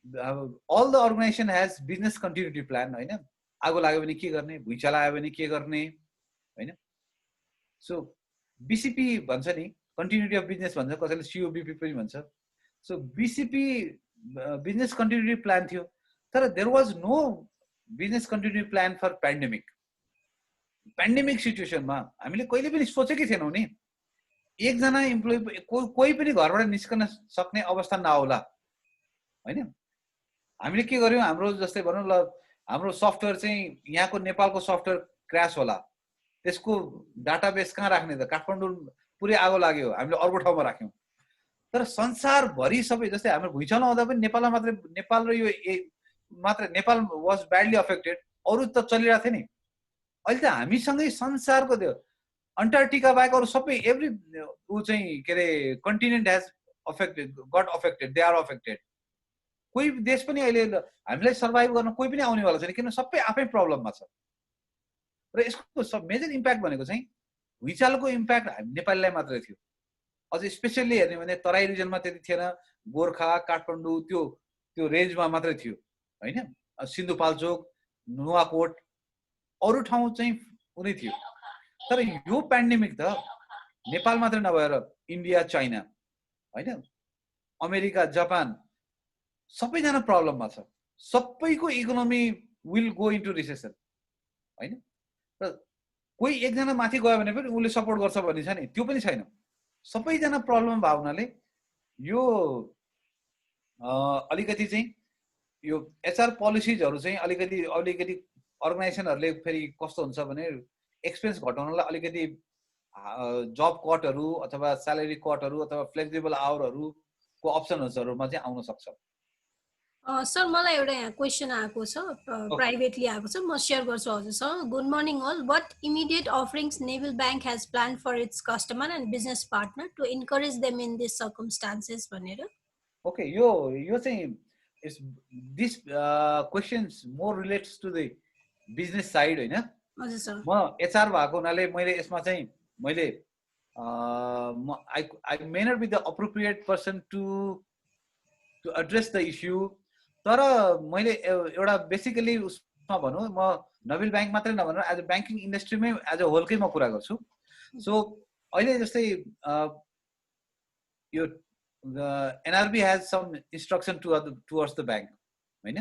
all the organisation has business continuity plan हैन। आगो लाग्यो भने के गर्ने, भुइँचालो आयो भने के गर्ने हैन। सो बीसीपी भन्छ नि, कन्टिन्युटी अफ बिजनेस भन्छ, कसैले COBP पनि भन्छ। So BCP business continuity plan थियो, तर there was no business continuity plan for pandemic. Pandemic सिचुएसनमा हामीले कहिले पनि सोचेकै थिएनौँ नि एकजना इम्प्लोइ कोही पनि घरबाट निस्कन सक्ने अवस्था नआउला हैन। हामीले के गर्यौँ, हाम्रो जस्तै भनौँ ल हाम्रो सफ्टवेयर चाहिँ यहाँको नेपालको सफ्टवेयर क्र्यास होला, त्यसको डाटाबेस कहाँ राख्ने त, काठमाडौँ पुरै आगो लाग्यो, हामीले अर्को ठाउँमा राख्यौँ। तर संसारभरि सबै जस्तै हाम्रो भुइँचालो आउँदा पनि नेपालमा मात्रै, नेपाल र यो मात्रै नेपाल वाज ब्याडली अफेक्टेड, अरू त चलिरहेको थियो नि। अहिले त हामीसँगै संसारको त्यो अन्टार्कटिका बाहेक अरू सबै एभ्री ऊ चाहिँ के अरे continent has affected, got affected, they are affected. कोही देश पनि अहिले हामीलाई सर्भाइभ गर्न कोही पनि आउनेवाला छैन, किन सबै आफै प्रब्लममा छ। र यसको मेजर इम्प्याक्ट भनेको चाहिँ भुइँचालोको इम्प्याक्ट हामी नेपालीलाई मात्रै थियो। अझ स्पेसल्ली हेर्ने भने तराई रिजनमा त्यति थिएन, गोर्खा, काठमाडौँ त्यो रेन्जमा मात्रै थियो हैन। सिन्धुपाल्चोक, नुवाकोट, अरू ठाउँ चाहिँ उनी थियो। तर यो पेन्डेमिक त नेपाल मात्रै नभएर इन्डिया, चाइना हैन, अमेरिका, जापान सबैजना प्रब्लममा छ। सबैको economy will go into recession हैन। र कोही एकजना माथि गयो भने पनि उसले सपोर्ट गर्छ भन्ने छ नि, त्यो पनि छैन। सबैजना प्रब्लम भएको हुनाले यो अलिकति चाहिँ यो एचआर पोलिसिजहरू चाहिँ अलिकति अर्गनाइजेसनहरूले फेरि कस्तो हुन्छ भने एक्सपेन्स घटाउनलाई अलिकति जब कटहरू अथवा स्यालेरी कटहरू अथवा फ्लेक्सिबल आवरहरूको अप्सनहरूमा चाहिँ आउन सक्छ। सर मलाई एउटा यहाँ क्वेसन आएको छ, प्राइभेटली आएको छ, म सेयर गर्छु हजुरसँग। Good morning all, what immediate offerings Nabil bank has plan for its customer and business partner to encourage them in this circumstances भनेर। ओके, यो चाहिँ this questions more relates to the business side होइन। हजुर sir. म HR भएको हुनाले मैले यसमा चाहिँ मैले I may not be the appropriate person to address the issue, तर मैले एउटा बेसिकली उसमा भनौँ, म नबिल ब्याङ्क मात्रै नभनौँ, एज अ ब्याङ्किङ इन्डस्ट्रीमै एज अ होलकै म कुरा गर्छु। सो अहिले जस्तै यो NRB has some instruction towards the bank होइन।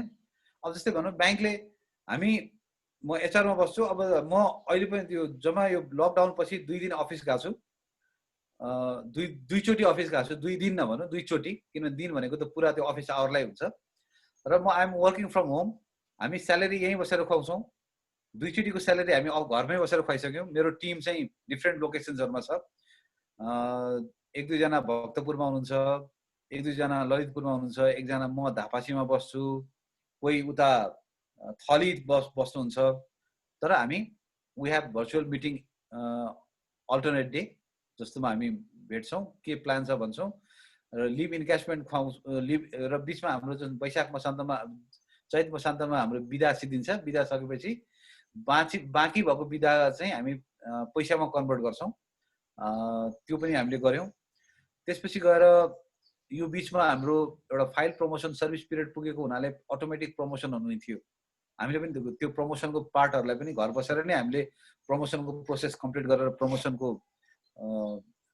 अब जस्तै भनौँ ब्याङ्कले म एचआरमा बस्छु, अब म अहिले पनि त्यो जम्मा यो लकडाउन पछि 2 दिन अफिस गएको छु, दुईचोटि अफिस गएको छु, 2 दिन नभनौँ 2 चोटि, किन दिन भनेको त पुरा त्यो अफिस आवरलाई हुन्छ। र म आइएम वर्किङ फ्रम होम, हामी स्यालेरी यहीँ बसेर खुवाउँछौँ, 2 चोटिको स्यालेरी हामी घरमै बसेर खुवाइसक्यौँ। मेरो टिम चाहिँ डिफ्रेन्ट लोकेसन्सहरूमा छ, 1-2 जना भक्तपुरमा हुनुहुन्छ, 1-2 जना ललितपुरमा हुनुहुन्छ, 1 जना म धापासीमा बस्छु, कोही उता थली बस्नुहुन्छ। तर हामी we have virtual meeting alternate day जस्तोमा हामी भेट्छौँ, के प्लान छ भन्छौँ, र लिभ इन्क्यासमेन्ट खुवाउँछौँ। लिभ र बिचमा हाम्रो जुन वैशाख मसान्तमा चैत मसान्तमा हाम्रो बिदा सिद्धिन्छ, बिदा सकेपछि बाँकी भएको बिदा चाहिँ हामी पैसामा कन्भर्ट गर्छौँ, त्यो पनि हामीले गऱ्यौँ। त्यसपछि गएर यो बिचमा हाम्रो एउटा फाइल प्रमोसन सर्भिस पिरियड पुगेको हुनाले अटोमेटिक प्रमोसन हुनु थियो, हामीले पनि त्यो प्रमोसनको पार्टहरूलाई पनि घर बसेर नै हामीले प्रमोसनको प्रोसेस कम्प्लिट गरेर प्रमोसनको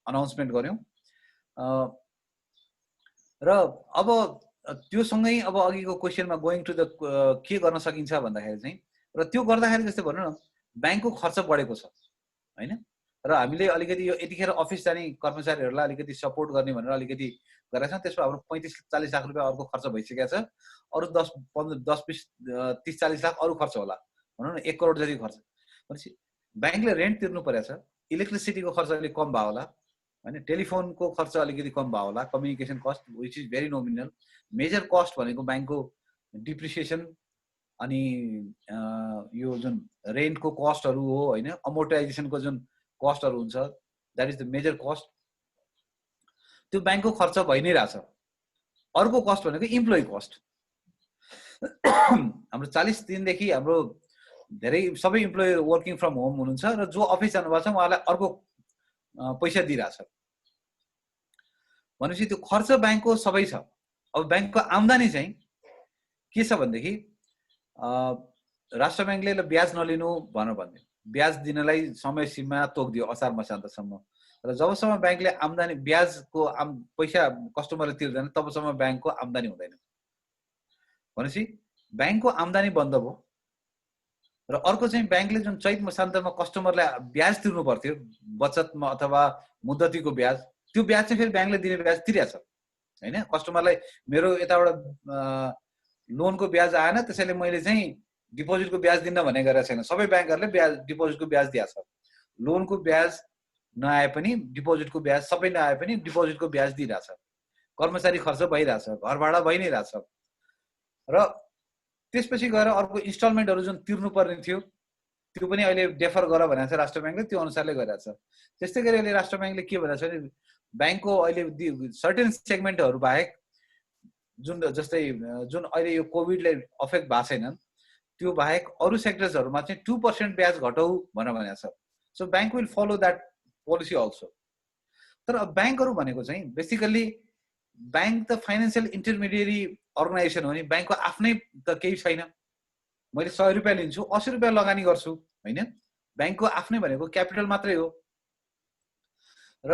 अनाउन्समेन्ट गऱ्यौँ। र अब त्यो सँगै अब अघिको क्वेसनमा गोइङ टु द के गर्न सकिन्छ भन्दाखेरि चाहिँ, र त्यो गर्दाखेरि जस्तै भनौँ न ब्याङ्कको खर्च बढेको छ होइन, र हामीले अलिकति यो यतिखेर अफिस जाने कर्मचारीहरूलाई अलिकति सपोर्ट गर्ने भनेर अलिकति गरेका छौँ। त्यसमा हाम्रो 35-40 लाख रुपियाँ अर्को खर्च भइसकेको छ, अरू 10-20-30-40 लाख अरू खर्च होला, भनौँ न 1 करोड जति खर्च। भनेपछि ब्याङ्कले रेन्ट तिर्नु परेछ, इलेक्ट्रिसिटीको खर्च अलिक कम भयो होला होइन, टेलिफोनको खर्च अलिकति कम भयो होला, communication cost which is very nominal. Major cost भनेको ब्याङ्कको डिप्रिसिएसन अनि यो जुन रेन्टको कस्टहरू हो होइन, अमोर्टाइजेसनको जुन कस्टहरू हुन्छ, that is the major cost. त्यो ब्याङ्कको खर्च भइ नै रहेछ। अर्को कस्ट भनेको इम्प्लोइ कस्ट। हाम्रो 40 दिनदेखि हाम्रो धेरै सबै इम्प्लोइ वर्किङ फ्रम होम हुनुहुन्छ, र जो अफिस जानुभएको छ उहाँलाई अर्को पैसा दिइरहेछ भनेपछि त्यो खर्च ब्याङ्कको सबै छ। अब ब्याङ्कको आम्दानी चाहिँ के छ भनेदेखि राष्ट्र ब्याङ्कले ब्याज नलिनु भन्यो, ब्याज दिनलाई समय सीमा तोकिदियो असार मसान्तसम्म, र जबसम्म ब्याङ्कले आम्दानी ब्याजको पैसा कस्टमरले तिर्दैन तबसम्म ब्याङ्कको आम्दानी हुँदैन। भनेपछि ब्याङ्कको आम्दानी बन्द भयो। र अर्को चाहिँ ब्याङ्कले जुन चैत मसान्तमा कस्टमरलाई ब्याज तिर्नु पर्थ्यो बचतमा अथवा मुद्दतीको ब्याज, त्यो ब्याज चाहिँ फेरि ब्याङ्कले दिने ब्याज तिरेछ होइन। कस्टमरलाई मेरो यताबाट लोनको ब्याज आएन त्यसैले मैले चाहिँ डिपोजिटको ब्याज दिन्न भने गरेको छैन, सबै ब्याङ्कहरूले डिपोजिटको ब्याज दिएको छ। लोनको ब्याज नआए पनि डिपोजिटको ब्याज, सबै नआए पनि डिपोजिटको ब्याज दिइरहेछ, कर्मचारी खर्च भइरहेछ, घर भाडा भइ नै रहेछ। र त्यसपछि गएर अर्को इन्स्टलमेन्टहरू जुन तिर्नु पर्ने थियो त्यो पनि अहिले डेफर गर भनेको छ राष्ट्र ब्याङ्कले, त्यो अनुसारले गरिरहेछ। त्यस्तै गरी अहिले राष्ट्र ब्याङ्कले के भनेको छ भने ब्याङ्कको अहिले सर्टेन सेगमेन्टहरू बाहेक जुन जस्तै जुन अहिले यो कोभिडले अफेक्ट भएको छैनन् त्यो बाहेक अरू सेक्टर्सहरूमा चाहिँ 2% ब्याज घटाउ भनेको छ। So bank will follow that policy also. तर ब्याङ्कहरू भनेको चाहिँ बेसिकल्ली ब्याङ्क त फाइनेन्सियल इन्टरमिडिएरी अर्गनाइजेसन हो नि, ब्याङ्कको आफ्नै त केही छैन। मैले 100 रुपियाँ लिन्छु 80 रुपियाँ लगानी गर्छु होइन, ब्याङ्कको आफ्नै भनेको क्यापिटल मात्रै हो, र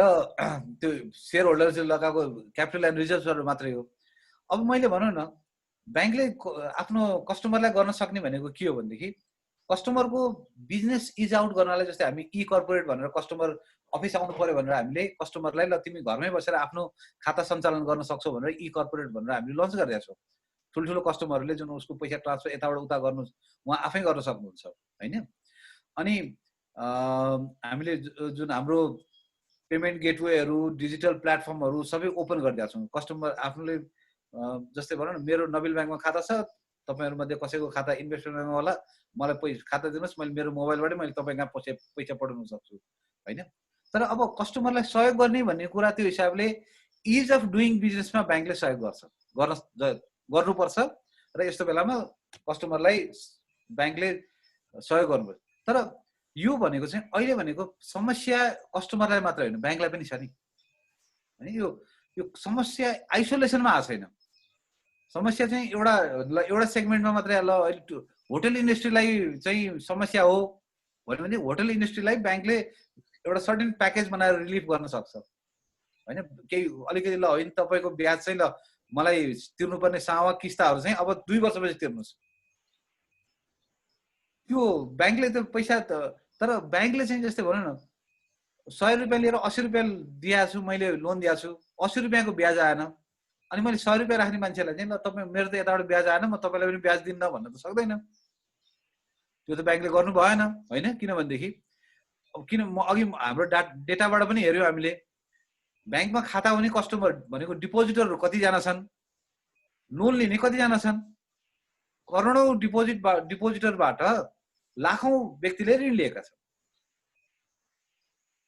त्यो सेयर होल्डर्सले लगाएको क्यापिटल एन्ड रिजर्भहरू मात्रै हो। अब मैले भनौँ न ब्याङ्कले आफ्नो कस्टमरलाई गर्न सक्ने भनेको के हो भनेदेखि कस्टमरको बिजनेस इज आउट गर्नलाई जस्तै हामी ई कर्पोरेट भनेर कस्टमर अफिस आउनु पर्यो भनेर हामीले कस्टमरलाई ल तिमी घरमै बसेर आफ्नो खाता सञ्चालन गर्न सक्छौ भनेर ई कर्पोरेट भनेर हामीले लन्च गरिरहेका छौँ। ठुल्ठुलो कस्टमरहरूले जुन उसको पैसा ट्रान्सफर यताबाट उता गर्नु उहाँ आफै गर्न सक्नुहुन्छ होइन। अनि हामीले जुन हाम्रो पेमेन्ट गेटवेहरू डिजिटल प्लेटफर्महरू सबै ओपन गरिदिएका छौँ। कस्टमर आफूले जस्तै भनौँ न मेरो नबिल ब्याङ्कमा खाता छ, तपाईँहरूमध्ये कसैको खाता इन्भेस्टमेन्ट ब्याङ्कमा होला, मलाई खाता दिनुहोस्, मैले मेरो मोबाइलबाटै मैले तपाईँ कहाँ पैसा पठाउन सक्छु होइन। तर अब कस्टमरलाई सहयोग गर्ने भन्ने कुरा त्यो हिसाबले इज अफ डुइङ बिजनेसमा ब्याङ्कले सहयोग गर्नुपर्छ र यस्तो बेलामा कस्टमरलाई ब्याङ्कले सहयोग गर्नुपर्छ। तर यो भनेको चाहिँ अहिले भनेको समस्या कस्टमरलाई मात्र होइन ब्याङ्कलाई पनि छ नि होइन। यो समस्या आइसोलेसनमा आएको छैन। समस्या चाहिँ एउटा सेगमेन्टमा मात्रै ल अहिले होटल इन्डस्ट्रीलाई चाहिँ समस्या हो भन्यो भने होटल इन्डस्ट्रीलाई ब्याङ्कले एउटा सर्टेन प्याकेज बनाएर रिलिफ गर्न सक्छ होइन। केही अलिकति ल होइन तपाईँको ब्याज चाहिँ ल मलाई तिर्नुपर्ने सावा किस्ताहरू चाहिँ अब 2 वर्षपछि तिर्नुहोस्, त्यो ब्याङ्कले त पैसा तर ब्याङ्कले चाहिँ जस्तै भनौँ न 100 रुपियाँ लिएर 80 रुपियाँ दिएको छु, मैले लोन दिएको छु, 80 रुपियाँको ब्याज आएन, अनि मैले 100 रुपियाँ राख्ने मान्छेलाई चाहिँ ल तपाईँ मेरो त यताबाट ब्याज आएन म तपाईँलाई पनि ब्याज दिन्न भन्न त सक्दैन। त्यो त ब्याङ्कले गर्नु भएन होइन। किनभनेदेखि अब किन म अघि हाम्रो डेटाबाट पनि हेऱ्यौँ हामीले, ब्याङ्कमा खाता हुने कस्टमर भनेको डिपोजिटरहरू कतिजना छन्, लोन लिने कतिजना छन्, करोडौँ डिपोजिटरबाट लाखौँ व्यक्तिले ऋण लिएका छन्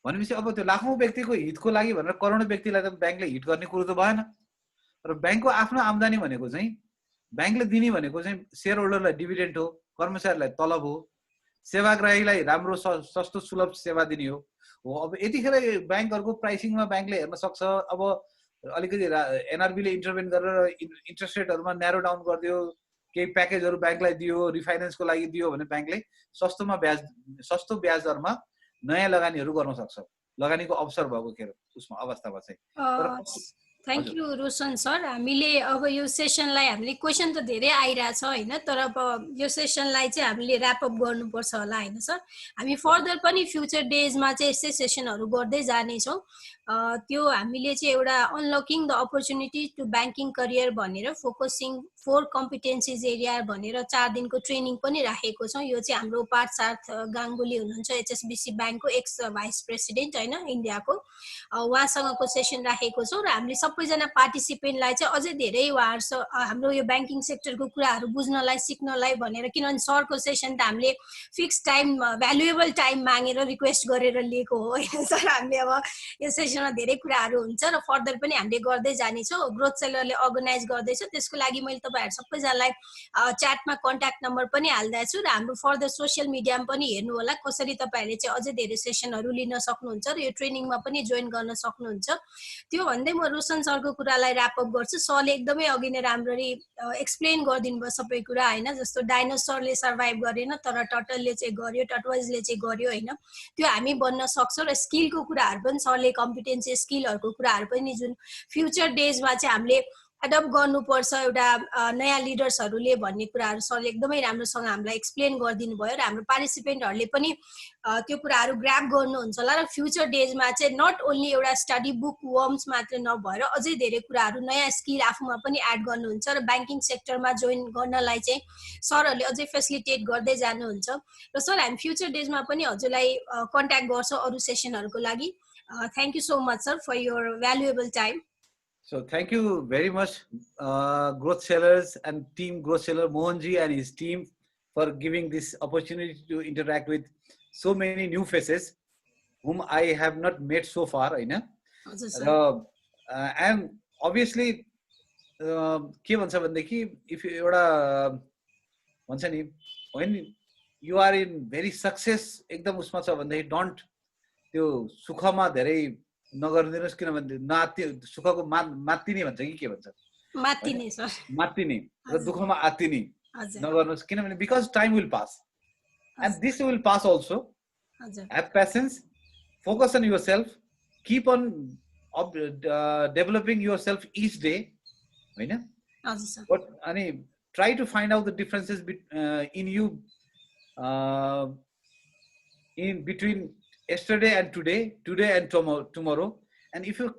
भनेपछि अब त्यो लाखौँ व्यक्तिको हितको लागि भनेर करोडौँ व्यक्तिलाई त ब्याङ्कले हिट गर्ने कुरो त भएन। र ब्याङ्कको आफ्नो आम्दानी भनेको चाहिँ ब्याङ्कले दिने भनेको चाहिँ सेयर होल्डरलाई डिभिडेन्ड हो, कर्मचारीलाई तलब हो, सेवाग्राहीलाई राम्रो सस्तो सुलभ सेवा दिने हो। अब यतिखेर ब्याङ्कहरूको प्राइसिङमा ब्याङ्कले हेर्न सक्छ। अब अलिकति एनआरबीले इन्टरभेन गरेर इन्ट्रेस्ट रेटहरूमा न्यारो डाउन गरिदियो, केही प्याकेजहरू ब्याङ्कलाई दियो, रिफाइनेन्सको लागि दियो भने ब्याङ्कले सस्तो ब्याज दरमा नयाँ लगानीहरू गर्न सक्छ, लगानीको अवसर भएको के उसमा अवस्थामा चाहिँ। Thank you Roshan sir. हामीले अब यो सेसनलाई हामीले क्वेसन त धेरै आइरहेछ होइन, तर अब यो सेसनलाई चाहिँ हामीले ऱ्यापअप गर्नुपर्छ होला होइन सर। हामी फर्दर पनि फ्युचर डेजमा चाहिँ यस्तै सेसनहरू गर्दै जानेछौँ। त्यो हामीले चाहिँ एउटा unlocking the opportunity to banking career भनेर फोकसिङ 4 कम्पिटेन्सिज एरिया भनेर 4 दिनको ट्रेनिङ पनि राखेको छौँ। यो चाहिँ हाम्रो पार्थसारथ गाङ्गुली हुनुहुन्छ एचएसबिसी ब्याङ्कको एक्स भाइस प्रेसिडेन्ट होइन इन्डियाको, उहाँसँगको सेसन राखेको छौँ। र हामीले सबैजना पार्टिसिपेन्टलाई चाहिँ अझै धेरै उहाँहरू हाम्रो यो ब्याङ्किङ सेक्टरको कुराहरू बुझ्नलाई सिक्नलाई भनेर, किनभने सरको सेसन त हामीले फिक्स टाइम भ्यालुएबल टाइम मागेर रिक्वेस्ट गरेर लिएको हो होइन सर। हामीले अब यो सेसनमा धेरै कुराहरू हुन्छ र फर्दर पनि हामीले गर्दै जानेछौँ। ग्रोथ सेलरले अर्गनाइज गर्दैछ, त्यसको लागि मैले तपाईँहरू सबैजनालाई च्याटमा कन्ट्याक्ट नम्बर पनि हालिदिएको छु र हाम्रो फर्दर सोसियल मिडियामा पनि हेर्नु होला कसरी तपाईँहरूले चाहिँ अझै धेरै सेसनहरू लिन सक्नुहुन्छ र यो ट्रेनिङमा पनि जोइन गर्न सक्नुहुन्छ। त्यो भन्दै म रोशन सरको कुरालाई ऱ्यापअप गर्छु। सरले एकदमै अघि नै राम्ररी एक्सप्लेन गरिदिनु भयो सबै कुरा होइन। जस्तो डाइनोसरले सर्भाइभ गरेन तर टटलले चाहिँ गर्यो, टटवाइजले चाहिँ गर्यो होइन, त्यो हामी बन्न सक्छौँ। र स्किलको कुराहरू पनि सरले कम्पिटेन्सी स्किलहरूको कुराहरू पनि जुन फ्युचर डेजमा चाहिँ हामीले एडप्ट गर्नुपर्छ एउटा नयाँ लिडर्सहरूले भन्ने कुराहरू सरले एकदमै राम्रोसँग हामीलाई एक्सप्लेन गरिदिनु भयो र हाम्रो पार्टिसिपेन्टहरूले पनि त्यो कुराहरू ग्राब गर्नुहुन्छ होला। र फ्युचर डेजमा चाहिँ नट ओन्ली एउटा स्टडी बुक वर्म्स मात्र नभएर अझै धेरै कुराहरू नयाँ स्किल आफूमा पनि एड गर्नुहुन्छ र ब्याङ्किङ सेक्टरमा जोइन गर्नलाई चाहिँ सरहरूले अझै फेसिलिटेट गर्दै जानुहुन्छ। र सर हामी फ्युचर डेजमा पनि हजुरलाई कन्ट्याक्ट गर्छौँ अरू सेसनहरूको लागि। Thank you so much, sir, for your valuable time. So thank you very much, Growth Sellers and team Growth Seller Mohanji and his team for giving this opportunity to interact with so many new faces whom I have not met so far. And obviously, if you when you are in very success, don't त्यो सुखमा धेरै नगर्दिनुस् किनभने सुखको मात्तिने भन्छ कि के भन्छ मात्तिने sir मात्तिने र दुःखमा आत्तिने नगर्नुस् किनभने because time will pass and this will pass also. Have patience, focus on yourself, keep on developing yourself each day, हैन? But अनि try to find out the differences in you in between yesterday and today and tomorrow. And if you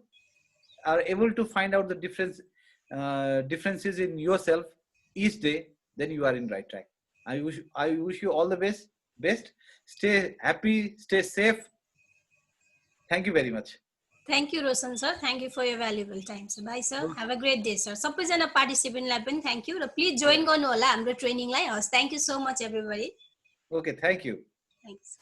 are able to find out the differences in yourself each day, then you are in right track. I wish you all the best. Stay happy, stay safe. Thank you very much. Thank you, Roshan sir. Thank you for your valuable time. So bye sir. Have a great day, sir. सबैजना पार्टिसिपेन्टलाई पनि thank you र please join गर्नु होला हाम्रो ट्रेनिङलाई. हस्, thank you so much everybody. Okay, thank you. Thanks.